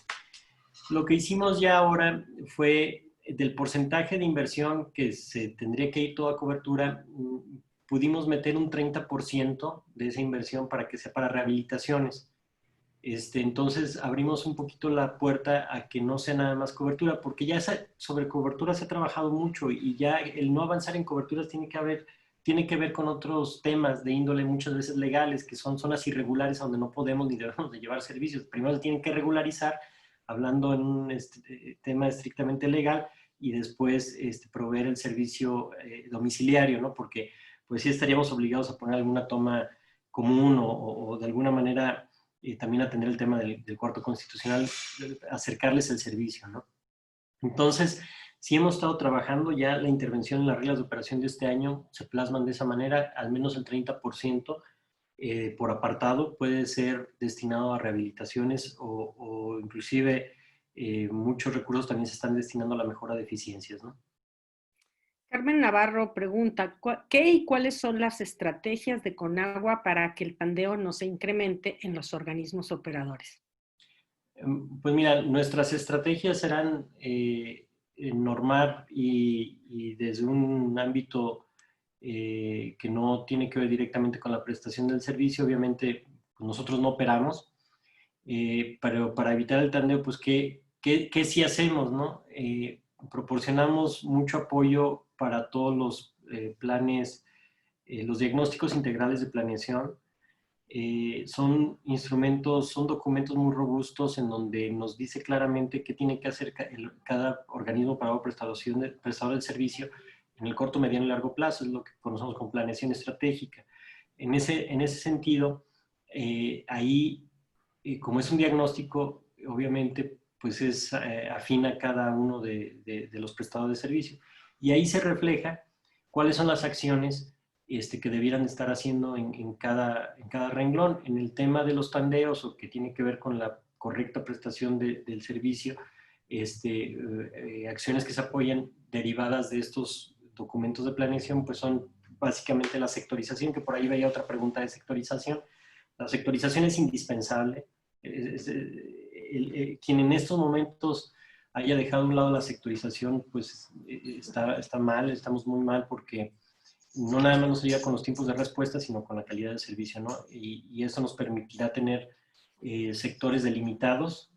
Speaker 2: Lo que hicimos ya ahora fue, del porcentaje de inversión que se tendría que ir toda cobertura, pudimos meter un 30% de esa inversión para que sea para rehabilitaciones. Entonces abrimos un poquito la puerta a que no sea nada más cobertura, porque ya sobre cobertura se ha trabajado mucho, y ya el no avanzar en coberturas tiene que ver con otros temas de índole muchas veces legales, que son zonas irregulares donde no podemos ni debemos de llevar servicios. Primero se tienen que regularizar, hablando en un tema estrictamente legal, y después proveer el servicio domiciliario, ¿no? Porque pues sí estaríamos obligados a poner alguna toma común o de alguna manera también atender el tema del cuarto constitucional, acercarles el servicio, ¿no? Entonces, sí hemos estado trabajando, ya la intervención en las reglas de operación de este año se plasman de esa manera, al menos el 30% por apartado puede ser destinado a rehabilitaciones o inclusive muchos recursos también se están destinando a la mejora de eficiencias, ¿no?
Speaker 4: Carmen Navarro pregunta, ¿qué y cuáles son las estrategias de Conagua para que el tandeo no se incremente en los organismos operadores?
Speaker 2: Pues mira, nuestras estrategias serán normar y desde un ámbito que no tiene que ver directamente con la prestación del servicio, obviamente pues nosotros no operamos, pero para evitar el tandeo, pues ¿qué sí hacemos, no? Proporcionamos mucho apoyo para todos los planes, los diagnósticos integrales de planeación. Son instrumentos, son documentos muy robustos en donde nos dice claramente qué tiene que hacer cada organismo para prestador del servicio en el corto, mediano y largo plazo, es lo que conocemos como planeación estratégica. En ese sentido, ahí, como es un diagnóstico, obviamente, pues es afín a cada uno de los prestadores de servicio. Y ahí se refleja cuáles son las acciones que debieran estar haciendo en cada renglón. En el tema de los tandeos, o que tiene que ver con la correcta prestación del servicio, acciones que se apoyan derivadas de estos documentos de planeación, pues son básicamente la sectorización, que por ahí veía otra pregunta de sectorización. La sectorización es indispensable. Quien en estos momentos haya dejado a un lado la sectorización, pues está mal, estamos muy mal, porque no nada más nos ayuda con los tiempos de respuesta, sino con la calidad del servicio, ¿no? Y eso nos permitirá tener sectores delimitados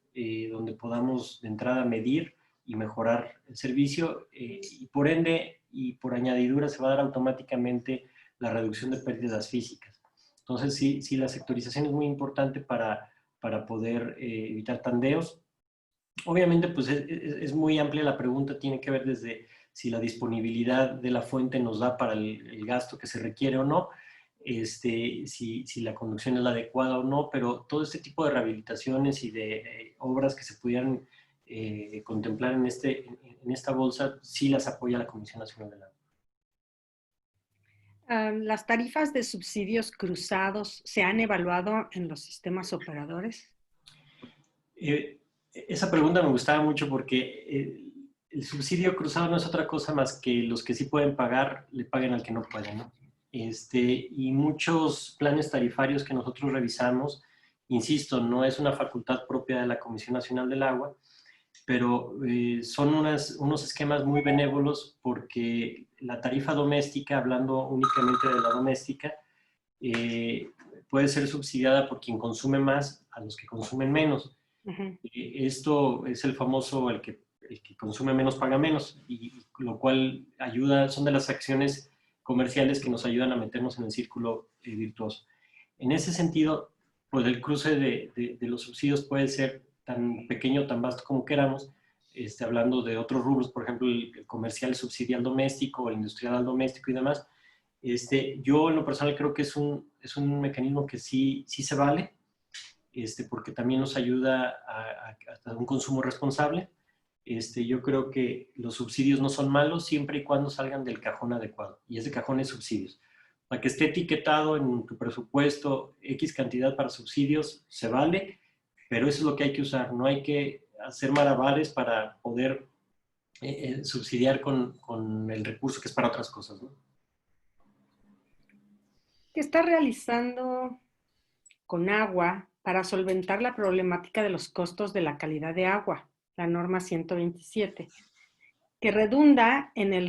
Speaker 2: donde podamos de entrada medir y mejorar el servicio y por ende y por añadidura se va a dar automáticamente la reducción de pérdidas físicas. Entonces sí la sectorización es muy importante para poder evitar tandeos. Obviamente pues es muy amplia la pregunta, tiene que ver desde si la disponibilidad de la fuente nos da para el gasto que se requiere o no, si la conducción es la adecuada o no, pero todo este tipo de rehabilitaciones y de obras que se pudieran contemplar en esta bolsa, sí las apoya la Comisión Nacional del Agua.
Speaker 4: ¿Las tarifas de subsidios cruzados se han evaluado en los sistemas operadores?
Speaker 2: Esa pregunta me gustaba mucho porque el subsidio cruzado no es otra cosa más que los que sí pueden pagar, le paguen al que no puede, ¿no? Y muchos planes tarifarios que nosotros revisamos, insisto, no es una facultad propia de la Comisión Nacional del Agua, pero son unos esquemas muy benévolos, porque la tarifa doméstica, hablando únicamente de la doméstica, puede ser subsidiada por quien consume más a los que consumen menos.
Speaker 4: Uh-huh.
Speaker 2: Esto es el famoso, el que consume menos paga menos, y lo cual ayuda, son de las acciones comerciales que nos ayudan a meternos en el círculo virtuoso. En ese sentido, pues el cruce de los subsidios puede ser tan pequeño, tan vasto como queramos, hablando de otros rubros, por ejemplo, el comercial subsidia al doméstico, el industrial al doméstico y demás. Yo en lo personal creo que es un mecanismo que sí se vale, porque también nos ayuda a un consumo responsable. Yo creo que los subsidios no son malos siempre y cuando salgan del cajón adecuado, y ese cajón es subsidios. Para que esté etiquetado en tu presupuesto X cantidad para subsidios, se vale, pero eso es lo que hay que usar. No hay que hacer malabares para poder subsidiar con el recurso que es para otras cosas, ¿no?
Speaker 4: ¿Qué está realizando Conagua para solventar la problemática de los costos de la calidad de agua, la norma 127, que redunda en el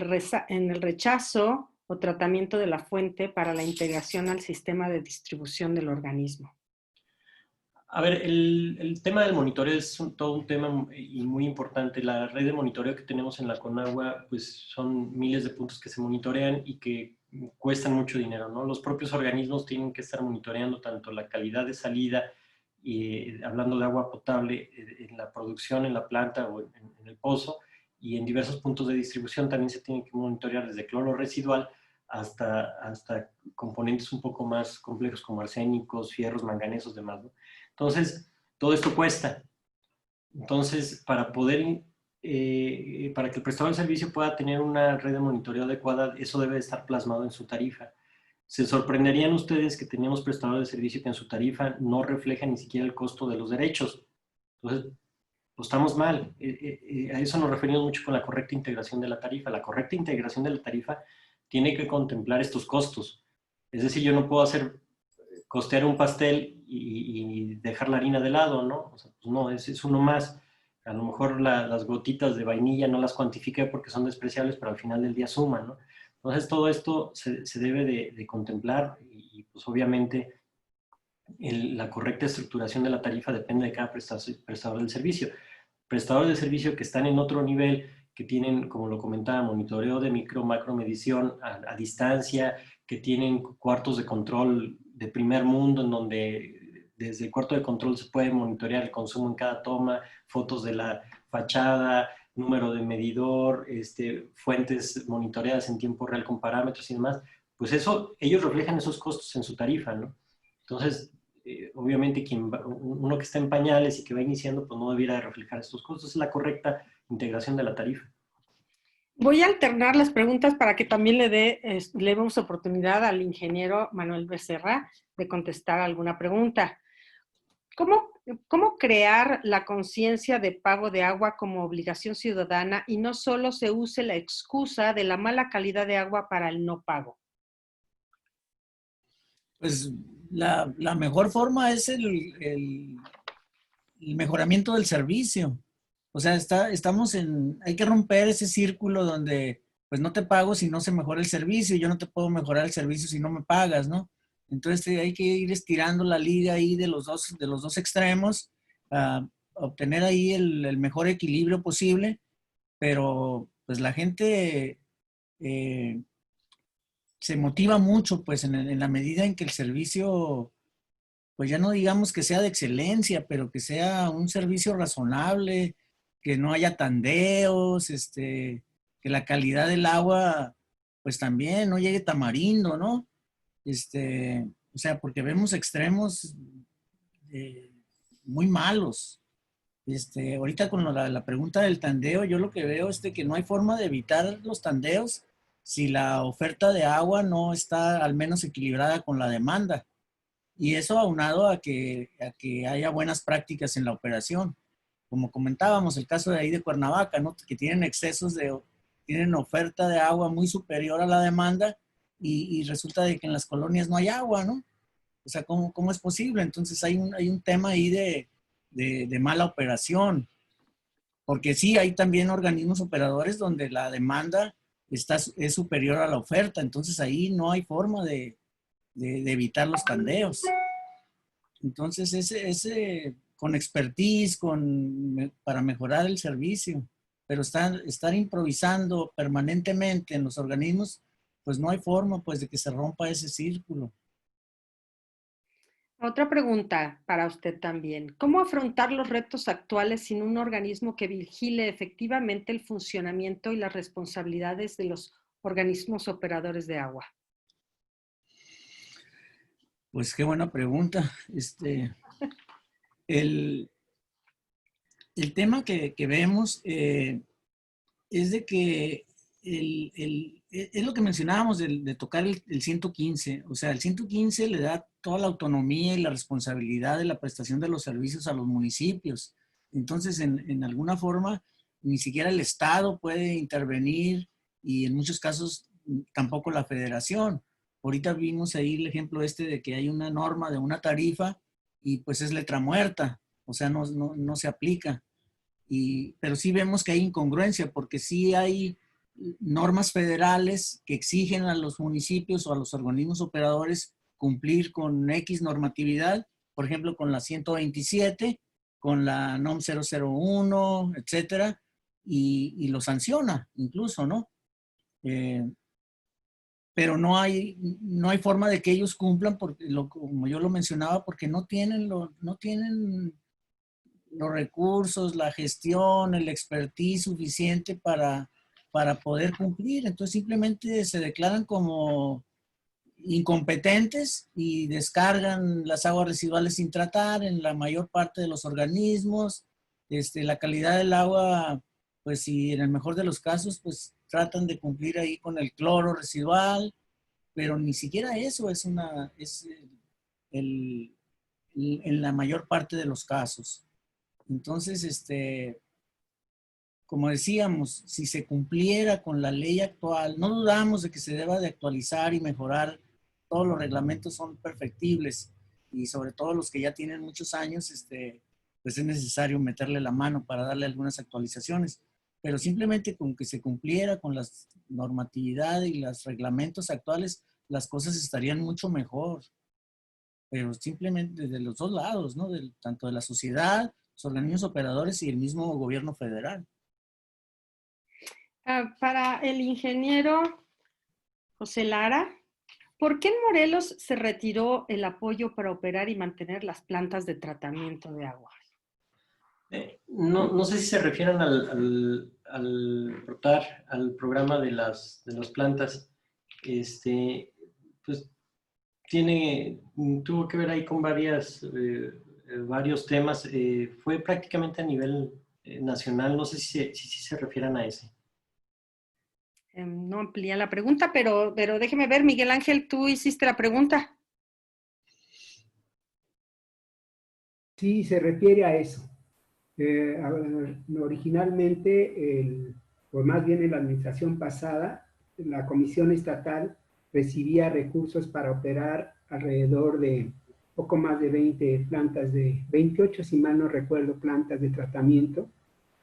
Speaker 4: rechazo o tratamiento de la fuente para la integración al sistema de distribución del organismo?
Speaker 2: A ver, el tema del monitoreo es todo un tema muy importante. La red de monitoreo que tenemos en la Conagua, pues son miles de puntos que se monitorean y que cuestan mucho dinero, ¿no? Los propios organismos tienen que estar monitoreando tanto la calidad de salida, y hablando de agua potable, en la producción, en la planta o en el pozo, y en diversos puntos de distribución también se tienen que monitorear desde cloro residual hasta componentes un poco más complejos como arsénicos, fierros, manganesos, demás, ¿no? Entonces, todo esto cuesta. Entonces, para que el prestador de servicio pueda tener una red de monitoreo adecuada, eso debe estar plasmado en su tarifa. Se sorprenderían ustedes que teníamos prestadores de servicio que en su tarifa no refleja ni siquiera el costo de los derechos. Entonces, pues estamos mal. A eso nos referimos mucho con la correcta integración de la tarifa. La correcta integración de la tarifa tiene que contemplar estos costos. Es decir, yo no puedo costear un pastel y dejar la harina de lado, ¿no? O sea, pues no, es uno más. A lo mejor las gotitas de vainilla no las cuantifique porque son despreciables, pero al final del día suman, ¿no? Entonces todo esto se debe de contemplar y pues obviamente la correcta estructuración de la tarifa depende de cada prestador del servicio. Prestadores de servicio que están en otro nivel, que tienen, como lo comentaba, monitoreo de macro medición a distancia, que tienen cuartos de control de primer mundo, en donde desde el cuarto de control se puede monitorear el consumo en cada toma, fotos de la fachada, número de medidor, fuentes monitoreadas en tiempo real con parámetros y demás, pues eso, ellos reflejan esos costos en su tarifa, ¿no? Entonces, obviamente uno que está en pañales y que va iniciando, pues no debiera reflejar estos costos. Es la correcta integración de la tarifa.
Speaker 4: Voy a alternar las preguntas para que también le demos oportunidad al ingeniero Manuel Becerra de contestar alguna pregunta. ¿Cómo crear la conciencia de pago de agua como obligación ciudadana y no solo se use la excusa de la mala calidad de agua para el no pago?
Speaker 3: Pues la mejor forma es el mejoramiento del servicio. O sea, hay que romper ese círculo donde pues no te pago si no se mejora el servicio, y yo no te puedo mejorar el servicio si no me pagas, ¿no? Entonces hay que ir estirando la liga ahí de los dos extremos, a obtener ahí el mejor equilibrio posible, pero pues la gente se motiva mucho pues en la medida en que el servicio, pues ya no digamos que sea de excelencia, pero que sea un servicio razonable, que no haya tandeos, que la calidad del agua, pues también no llegue tamarindo, ¿no? O sea, porque vemos extremos muy malos. Ahorita con la pregunta del tandeo, yo lo que veo es que no hay forma de evitar los tandeos si la oferta de agua no está al menos equilibrada con la demanda. Y eso aunado a que haya buenas prácticas en la operación. Como comentábamos, el caso de ahí de Cuernavaca, ¿no? Que tienen oferta de agua muy superior a la demanda y resulta de que en las colonias no hay agua, ¿no? O sea, ¿cómo es posible? Entonces hay un tema ahí de mala operación. Porque sí, hay también organismos operadores donde la demanda es superior a la oferta. Entonces ahí no hay forma de evitar los tandeos. Entonces, con expertise, para mejorar el servicio, pero estar improvisando permanentemente en los organismos, pues no hay forma pues de que se rompa ese círculo.
Speaker 4: Otra pregunta para usted también. ¿Cómo afrontar los retos actuales sin un organismo que vigile efectivamente el funcionamiento y las responsabilidades de los organismos operadores de agua?
Speaker 3: Pues qué buena pregunta. El tema que vemos es de que es lo que mencionábamos de tocar el 115. O sea, el 115 le da toda la autonomía y la responsabilidad de la prestación de los servicios a los municipios. Entonces, en alguna forma, ni siquiera el Estado puede intervenir y en muchos casos tampoco la Federación. Ahorita vimos ahí el ejemplo de que hay una norma de una tarifa y pues es letra muerta, o sea, no se aplica. Pero sí vemos que hay incongruencia, porque sí hay normas federales que exigen a los municipios o a los organismos operadores cumplir con X normatividad, por ejemplo, con la 127, con la NOM 001, etcétera, y lo sanciona incluso, ¿no? Pero no hay forma de que ellos cumplan, porque como yo lo mencionaba, porque no tienen los recursos, la gestión, el expertise suficiente para para poder cumplir. Entonces simplemente se declaran como incompetentes y descargan las aguas residuales sin tratar en la mayor parte de los organismos. La calidad del agua, pues si en el mejor de los casos, pues tratan de cumplir ahí con el cloro residual, pero ni siquiera eso es en la mayor parte de los casos. Entonces, como decíamos, si se cumpliera con la ley actual, no dudamos de que se deba de actualizar y mejorar. Todos los reglamentos son perfectibles y sobre todo los que ya tienen muchos años, pues es necesario meterle la mano para darle algunas actualizaciones. Pero simplemente con que se cumpliera con la normatividad y los reglamentos actuales, las cosas estarían mucho mejor. Pero simplemente desde los dos lados, ¿no? Tanto de la sociedad, los organismos operadores y el mismo gobierno federal.
Speaker 4: Para el ingeniero José Lara, ¿por qué en Morelos se retiró el apoyo para operar y mantener las plantas de tratamiento de agua?
Speaker 2: No sé si se refieren al programa de las plantas. Pues tuvo que ver ahí con varios temas. Fue prácticamente a nivel nacional. No sé si se refieren a ese.
Speaker 4: No amplía la pregunta, pero déjeme ver, Miguel Ángel, tú hiciste la pregunta.
Speaker 1: Sí, se refiere a eso. Originalmente, o más bien en la administración pasada, la Comisión Estatal recibía recursos para operar alrededor de poco más de 20 plantas 28, si mal no recuerdo, plantas de tratamiento,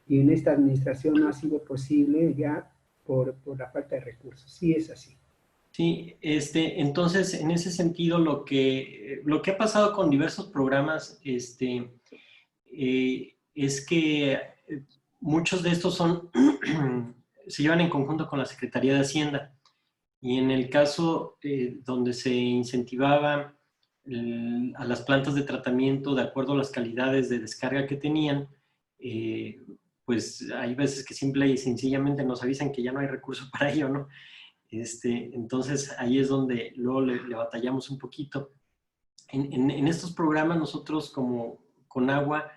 Speaker 1: y en esta administración no ha sido posible ya por la falta de recursos. Sí, es así.
Speaker 2: Sí, entonces, en ese sentido, lo que ha pasado con diversos programas, es que muchos de estos se llevan en conjunto con la Secretaría de Hacienda. Y en el caso donde se incentivaba a las plantas de tratamiento de acuerdo a las calidades de descarga que tenían, pues hay veces que simple y sencillamente nos avisan que ya no hay recursos para ello, ¿no? Entonces ahí es donde luego le batallamos un poquito. En estos programas nosotros como Conagua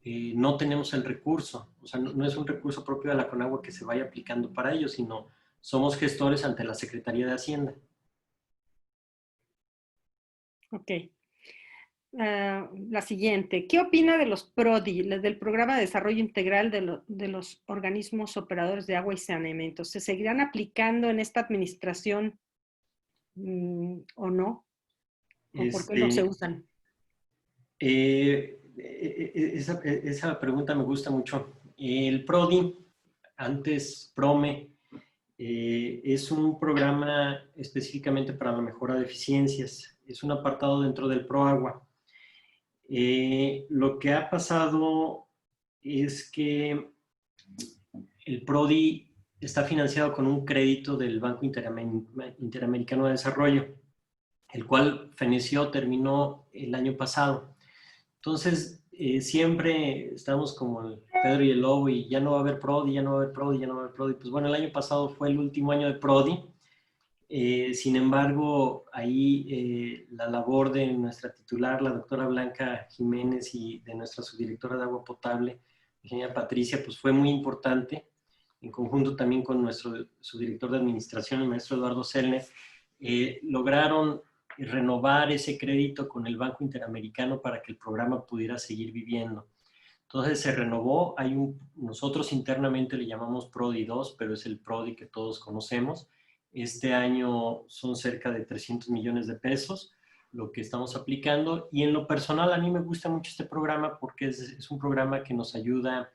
Speaker 2: no tenemos el recurso, o sea, no es un recurso propio de la Conagua que se vaya aplicando para ello, sino somos gestores ante la Secretaría de Hacienda.
Speaker 4: Ok. La siguiente, ¿qué opina de los PRODI, del Programa de Desarrollo Integral de los Organismos Operadores de Agua y Saneamiento? ¿Se seguirán aplicando en esta administración o no? ¿O por qué no se usan?
Speaker 2: Esa pregunta me gusta mucho. El PRODI, antes PROME, es un programa específicamente para la mejora de eficiencias. Es un apartado dentro del PROAGUA. Lo que ha pasado es que el PRODI está financiado con un crédito del Banco Interamericano de Desarrollo, el cual terminó el año pasado. Entonces, siempre estamos como el Pedro y el Lobo y ya no va a haber PRODI, ya no va a haber PRODI, ya no va a haber PRODI. Pues bueno, el año pasado fue el último año de PRODI. Sin embargo, ahí la labor de nuestra titular, la doctora Blanca Jiménez, y de nuestra subdirectora de agua potable, ingeniera Patricia, pues fue muy importante, en conjunto también con nuestro subdirector de administración, el maestro Eduardo Selner, lograron renovar ese crédito con el Banco Interamericano para que el programa pudiera seguir viviendo. Entonces se renovó, nosotros internamente le llamamos PRODI 2, pero es el PRODI que todos conocemos. Este año son cerca de 300 millones de pesos lo que estamos aplicando, y en lo personal a mí me gusta mucho este programa porque es un programa que nos ayuda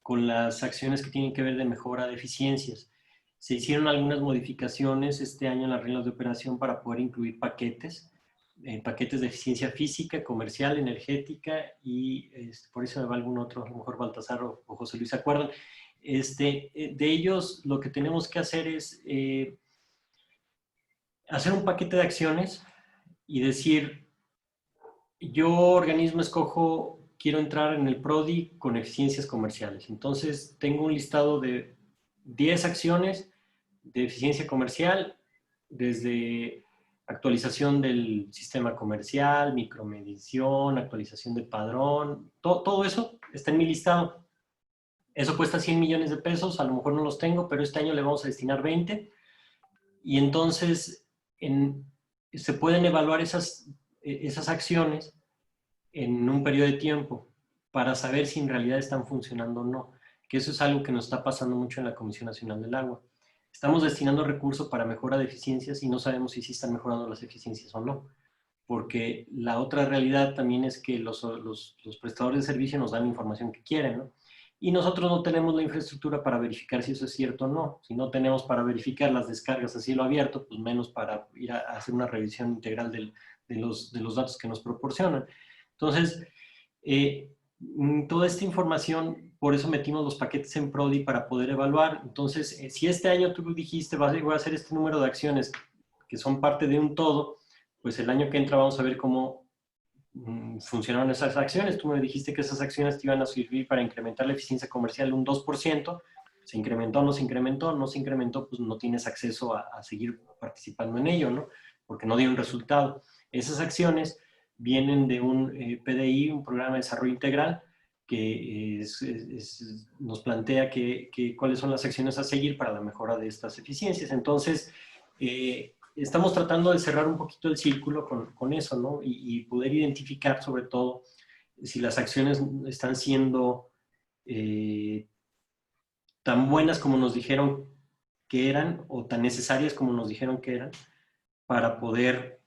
Speaker 2: con las acciones que tienen que ver de mejora de eficiencias. Se hicieron algunas modificaciones este año en las reglas de operación para poder incluir paquetes de eficiencia física, comercial, energética, y por eso me va algún otro, a lo mejor Baltasar o José Luis se acuerdan. De ellos lo que tenemos que hacer es hacer un paquete de acciones y decir, yo organismo quiero entrar en el PRODI con eficiencias comerciales. Entonces tengo un listado de 10 acciones de eficiencia comercial, desde actualización del sistema comercial, micromedición, actualización de padrón, todo eso está en mi listado. Eso cuesta 100 millones de pesos, a lo mejor no los tengo, pero este año le vamos a destinar 20. Y entonces se pueden evaluar esas acciones en un periodo de tiempo para saber si en realidad están funcionando o no. Que eso es algo que nos está pasando mucho en la Comisión Nacional del Agua. Estamos destinando recursos para mejora de eficiencias y no sabemos si sí están mejorando las eficiencias o no. Porque la otra realidad también es que los prestadores de servicio nos dan la información que quieren, ¿no? Y nosotros no tenemos la infraestructura para verificar si eso es cierto o no. Si no tenemos para verificar las descargas a cielo abierto, pues menos para ir a hacer una revisión integral de los datos que nos proporcionan. Entonces, toda esta información, por eso metimos los paquetes en Prodi para poder evaluar. Entonces, si este año tú dijiste, voy a hacer este número de acciones que son parte de un todo, pues el año que entra vamos a ver cómo funcionaron esas acciones. Tú me dijiste que esas acciones te iban a servir para incrementar la eficiencia comercial un 2%. ¿Se incrementó o no se incrementó? No se incrementó, pues no tienes acceso a seguir participando en ello, ¿no? Porque no dio un resultado. Esas acciones vienen de un PDI, un programa de desarrollo integral, que nos plantea cuáles son las acciones a seguir para la mejora de estas eficiencias. Entonces, estamos tratando de cerrar un poquito el círculo con eso, ¿no? Y poder identificar, sobre todo, si las acciones están siendo tan buenas como nos dijeron que eran, o tan necesarias como nos dijeron que eran, para poder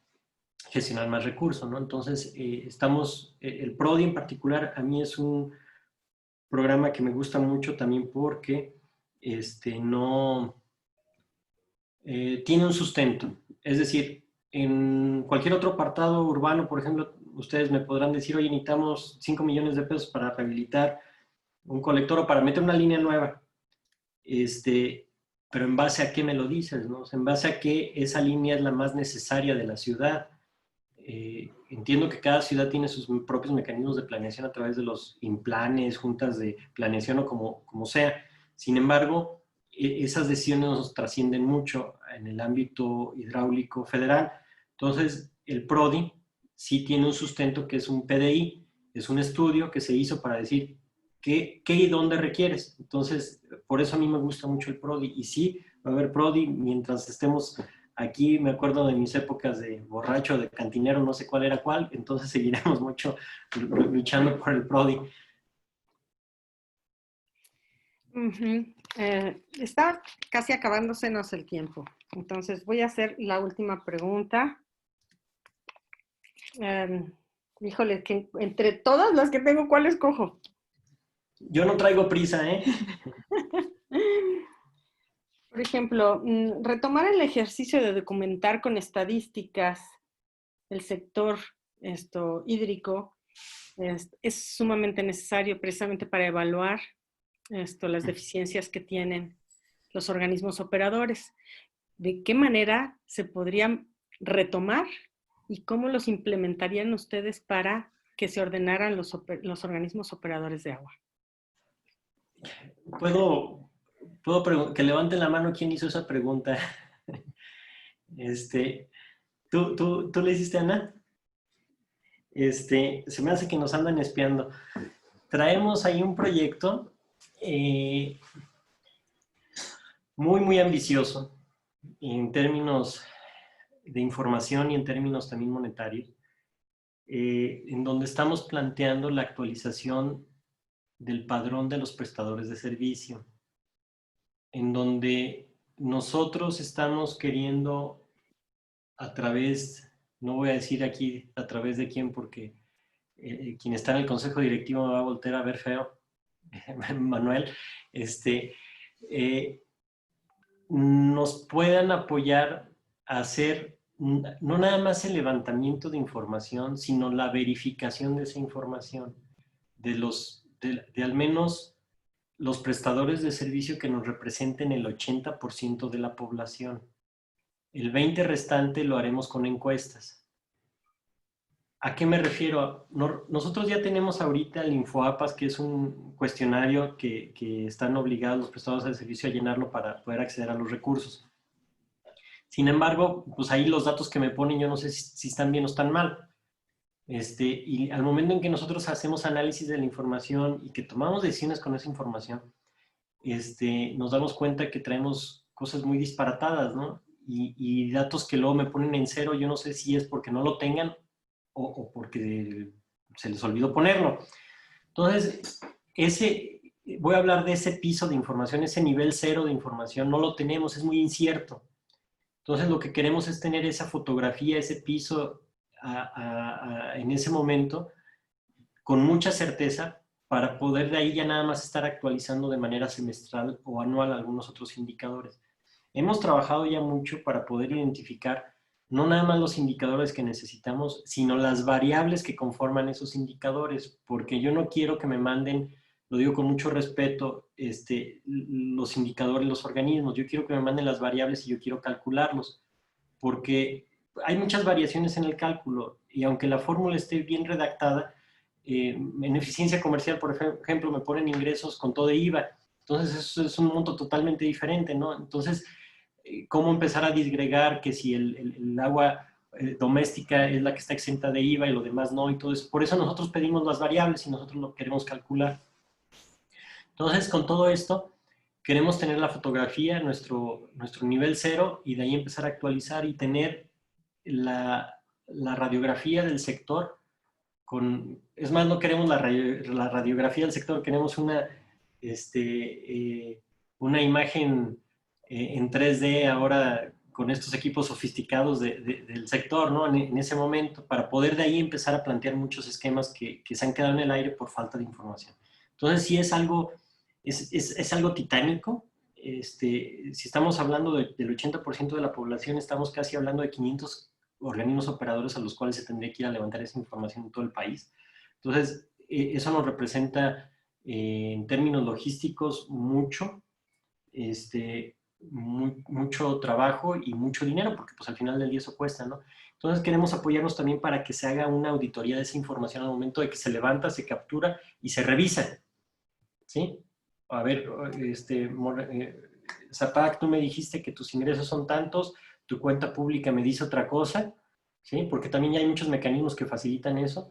Speaker 2: gestionar más recursos, ¿no? Entonces, el PRODI en particular, a mí es un programa que me gusta mucho también porque tiene un sustento. Es decir, en cualquier otro apartado urbano, por ejemplo, ustedes me podrán decir, oye, necesitamos 5 millones de pesos para rehabilitar un colector o para meter una línea nueva. Pero ¿en base a qué me lo dices, no? O sea, en base a que esa línea es la más necesaria de la ciudad. Entiendo que cada ciudad tiene sus propios mecanismos de planeación a través de los implanes, juntas de planeación o como sea. Sin embargo, esas decisiones nos trascienden mucho en el ámbito hidráulico federal. Entonces, el PRODI sí tiene un sustento que es un PDI, es un estudio que se hizo para decir qué y dónde requieres. Entonces, por eso a mí me gusta mucho el PRODI. Y sí, va a haber PRODI mientras estemos aquí. Me acuerdo de mis épocas de borracho, de cantinero, no sé cuál era cuál. Entonces seguiremos mucho luchando por el PRODI.
Speaker 4: Está casi acabándosenos el tiempo. Entonces voy a hacer la última pregunta. Híjole, que entre todas las que tengo, ¿cuál escojo?
Speaker 2: Yo no traigo prisa, ¿eh?
Speaker 4: Por ejemplo, retomar el ejercicio de documentar con estadísticas el sector hídrico es sumamente necesario precisamente para evaluar las deficiencias que tienen los organismos operadores. ¿De qué manera se podrían retomar y cómo los implementarían ustedes para que se ordenaran los organismos operadores de agua?
Speaker 2: Puedo que levanten la mano quién hizo esa pregunta. ¿Tú le hiciste, Ana? Se me hace que nos andan espiando. Traemos ahí un proyecto muy, muy ambicioso en términos de información y en términos también monetarios, en donde estamos planteando la actualización del padrón de los prestadores de servicio, en donde nosotros estamos queriendo a través, no voy a decir aquí a través de quién, porque quien está en el consejo directivo me va a voltear a ver feo, Manuel, nos puedan apoyar a hacer no nada más el levantamiento de información, sino la verificación de esa información, de al menos los prestadores de servicio que nos representen el 80% de la población. El 20% restante lo haremos con encuestas. ¿A qué me refiero? Nosotros ya tenemos ahorita el InfoAPAS, que es un cuestionario que están obligados los prestadores de servicio a llenarlo para poder acceder a los recursos. Sin embargo, pues ahí los datos que me ponen, yo no sé si están bien o están mal. Y al momento en que nosotros hacemos análisis de la información y que tomamos decisiones con esa información, nos damos cuenta que traemos cosas muy disparatadas, ¿no? Y datos que luego me ponen en cero, yo no sé si es porque no lo tengan o porque se les olvidó ponerlo. Entonces, voy a hablar de ese piso de información, ese nivel cero de información, no lo tenemos, es muy incierto. Entonces, lo que queremos es tener esa fotografía, ese piso en ese momento, con mucha certeza, para poder de ahí ya nada más estar actualizando de manera semestral o anual algunos otros indicadores. Hemos trabajado ya mucho para poder identificar no nada más los indicadores que necesitamos, sino las variables que conforman esos indicadores, porque yo no quiero que me manden, lo digo con mucho respeto, los indicadores, los organismos, yo quiero que me manden las variables y yo quiero calcularlos, porque hay muchas variaciones en el cálculo y aunque la fórmula esté bien redactada, en eficiencia comercial, por ejemplo, me ponen ingresos con todo de IVA, entonces eso es un monto totalmente diferente, ¿no? Entonces, cómo empezar a disgregar que si el agua doméstica es la que está exenta de IVA y lo demás no, y todo eso. Por eso nosotros pedimos las variables y nosotros lo queremos calcular. Entonces, con todo esto, queremos tener la fotografía, nuestro nivel cero, y de ahí empezar a actualizar y tener la radiografía del sector. Es más, no queremos la radiografía del sector, queremos una imagen en 3D ahora con estos equipos sofisticados del sector, ¿no? En ese momento, para poder de ahí empezar a plantear muchos esquemas que se han quedado en el aire por falta de información. Entonces, sí es algo titánico. Si estamos hablando del 80% de la población, estamos casi hablando de 500 organismos operadores a los cuales se tendría que ir a levantar esa información en todo el país. Entonces, eso nos representa en términos logísticos mucho, mucho trabajo y mucho dinero, porque pues al final del día eso cuesta, ¿no? Entonces queremos apoyarnos también para que se haga una auditoría de esa información al momento de que se levanta, se captura y se revisa, ¿sí? A ver, Zapac, tú me dijiste que tus ingresos son tantos, tu cuenta pública me dice otra cosa, ¿sí? Porque también ya hay muchos mecanismos que facilitan eso.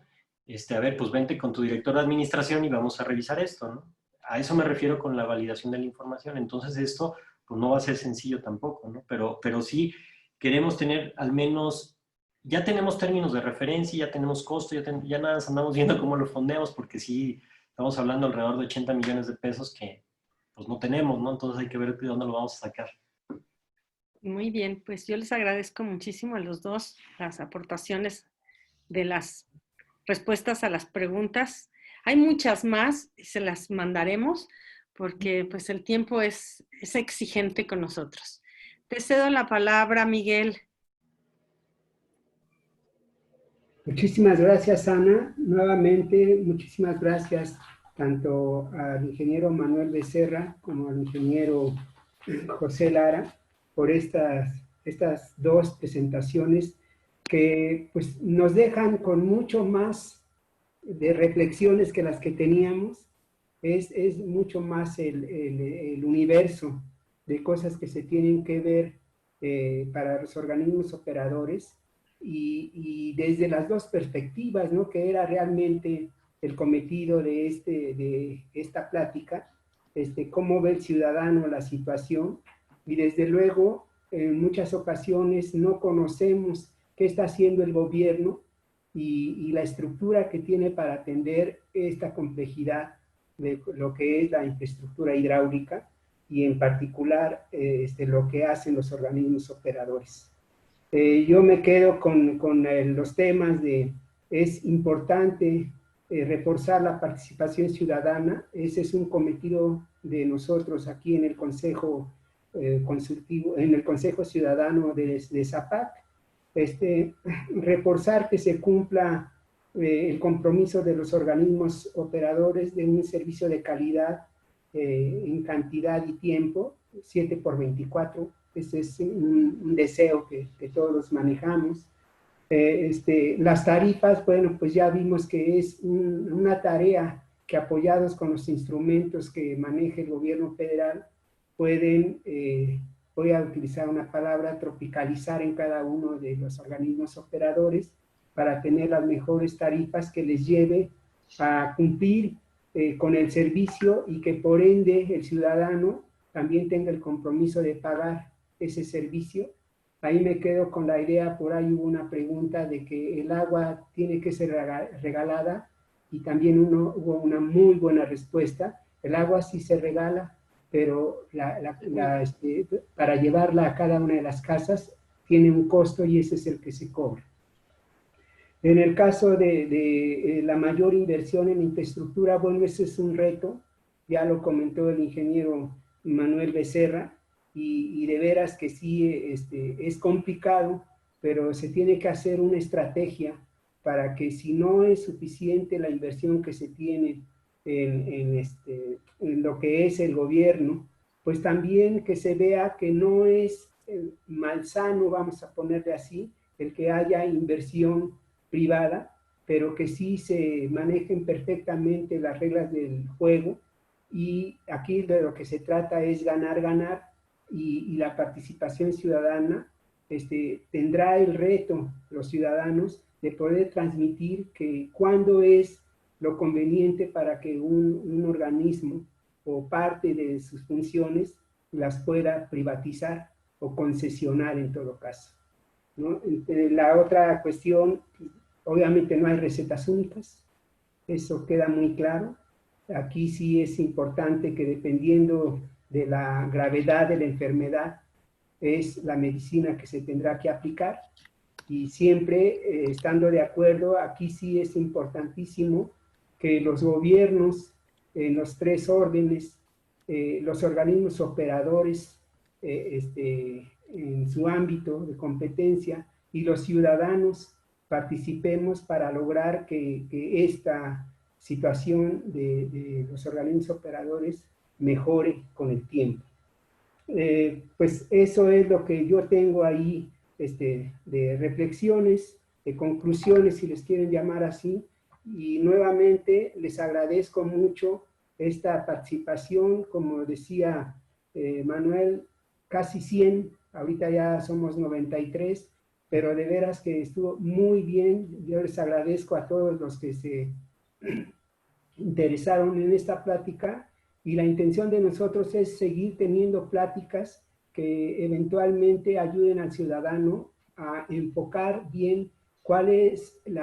Speaker 2: A ver, pues vente con tu director de administración y vamos a revisar esto, ¿no? A eso me refiero con la validación de la información. Entonces esto, pues no va a ser sencillo tampoco, ¿no? Pero sí queremos tener al menos, ya tenemos términos de referencia, ya tenemos costo, ya nada más andamos viendo cómo lo fondeamos, porque sí, estamos hablando alrededor de 80 millones de pesos que pues no tenemos, ¿no? Entonces hay que ver de dónde lo vamos a sacar.
Speaker 4: Muy bien, pues yo les agradezco muchísimo a los dos las aportaciones de las respuestas a las preguntas. Hay muchas más y se las mandaremos porque pues el tiempo es exigente con nosotros. Te cedo la palabra, Miguel.
Speaker 1: Muchísimas gracias, Ana. Nuevamente, muchísimas gracias tanto al ingeniero Manuel Becerra como al ingeniero José Lara por estas dos presentaciones que pues, nos dejan con mucho más de reflexiones que las que teníamos. Es mucho más el universo de cosas que se tienen que ver para los organismos operadores y desde las dos perspectivas, ¿no? Que era realmente el cometido de esta plática, cómo ve el ciudadano la situación, y desde luego en muchas ocasiones no conocemos qué está haciendo el gobierno y la estructura que tiene para atender esta complejidad de lo que es la infraestructura hidráulica y en particular lo que hacen los organismos operadores. Yo me quedo con los temas de es importante reforzar la participación ciudadana. Ese es un cometido de nosotros aquí en el Consejo Consultivo, en el Consejo Ciudadano de Zapac. Reforzar que se cumpla el compromiso de los organismos operadores de un servicio de calidad en cantidad y tiempo, 7x24. Ese es un deseo que todos manejamos. Las tarifas, bueno, pues ya vimos que es una tarea que apoyados con los instrumentos que maneja el gobierno federal pueden, voy a utilizar una palabra, tropicalizar en cada uno de los organismos operadores para tener las mejores tarifas que les lleve a cumplir con el servicio y que por ende el ciudadano también tenga el compromiso de pagar ese servicio. Ahí me quedo con la idea, por ahí hubo una pregunta de que el agua tiene que ser regalada y también hubo una muy buena respuesta. El agua sí se regala, pero para llevarla a cada una de las casas tiene un costo y ese es el que se cobra. En el caso de la mayor inversión en infraestructura, bueno, ese es un reto, ya lo comentó el ingeniero Manuel Becerra, y de veras que sí es complicado, pero se tiene que hacer una estrategia para que si no es suficiente la inversión que se tiene en lo que es el gobierno, pues también que se vea que no es malsano, vamos a ponerle así, el que haya inversión privada, pero que sí se manejen perfectamente las reglas del juego, y aquí de lo que se trata es ganar, ganar, y la participación ciudadana tendrá el reto, los ciudadanos, de poder transmitir que cuándo es lo conveniente para que un organismo o parte de sus funciones las pueda privatizar o concesionar en todo caso, ¿no? La otra cuestión, obviamente no hay recetas únicas, eso queda muy claro. Aquí sí es importante que dependiendo de la gravedad de la enfermedad es la medicina que se tendrá que aplicar, y siempre estando de acuerdo, aquí sí es importantísimo que los gobiernos en los tres órdenes, los organismos operadores en su ámbito de competencia y los ciudadanos participemos para lograr que esta situación de los organismos operadores mejore con el tiempo. Pues eso es lo que yo tengo ahí de reflexiones, de conclusiones, si les quieren llamar así, y nuevamente les agradezco mucho esta participación, como decía Manuel, casi 100, ahorita ya somos 93, pero de veras que estuvo muy bien. Yo les agradezco a todos los que se interesaron en esta plática, y la intención de nosotros es seguir teniendo pláticas que eventualmente ayuden al ciudadano a enfocar bien cuál es el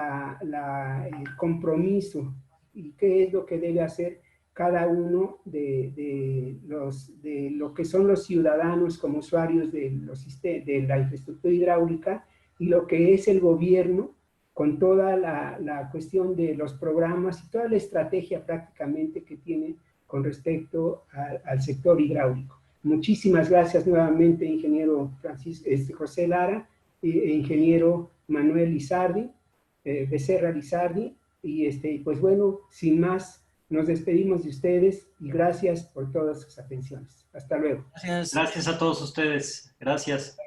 Speaker 1: compromiso y qué es lo que debe hacer cada uno de lo que son los ciudadanos como usuarios de la infraestructura hidráulica, y lo que es el gobierno con toda la cuestión de los programas y toda la estrategia prácticamente que tiene con respecto al sector hidráulico. Muchísimas gracias nuevamente, ingeniero José Lara, e ingeniero Manuel Lizardi, Becerra Lizardi, y pues bueno, sin más, nos despedimos de ustedes y gracias por todas sus atenciones. Hasta luego.
Speaker 3: Gracias.
Speaker 2: Gracias a todos ustedes. Gracias.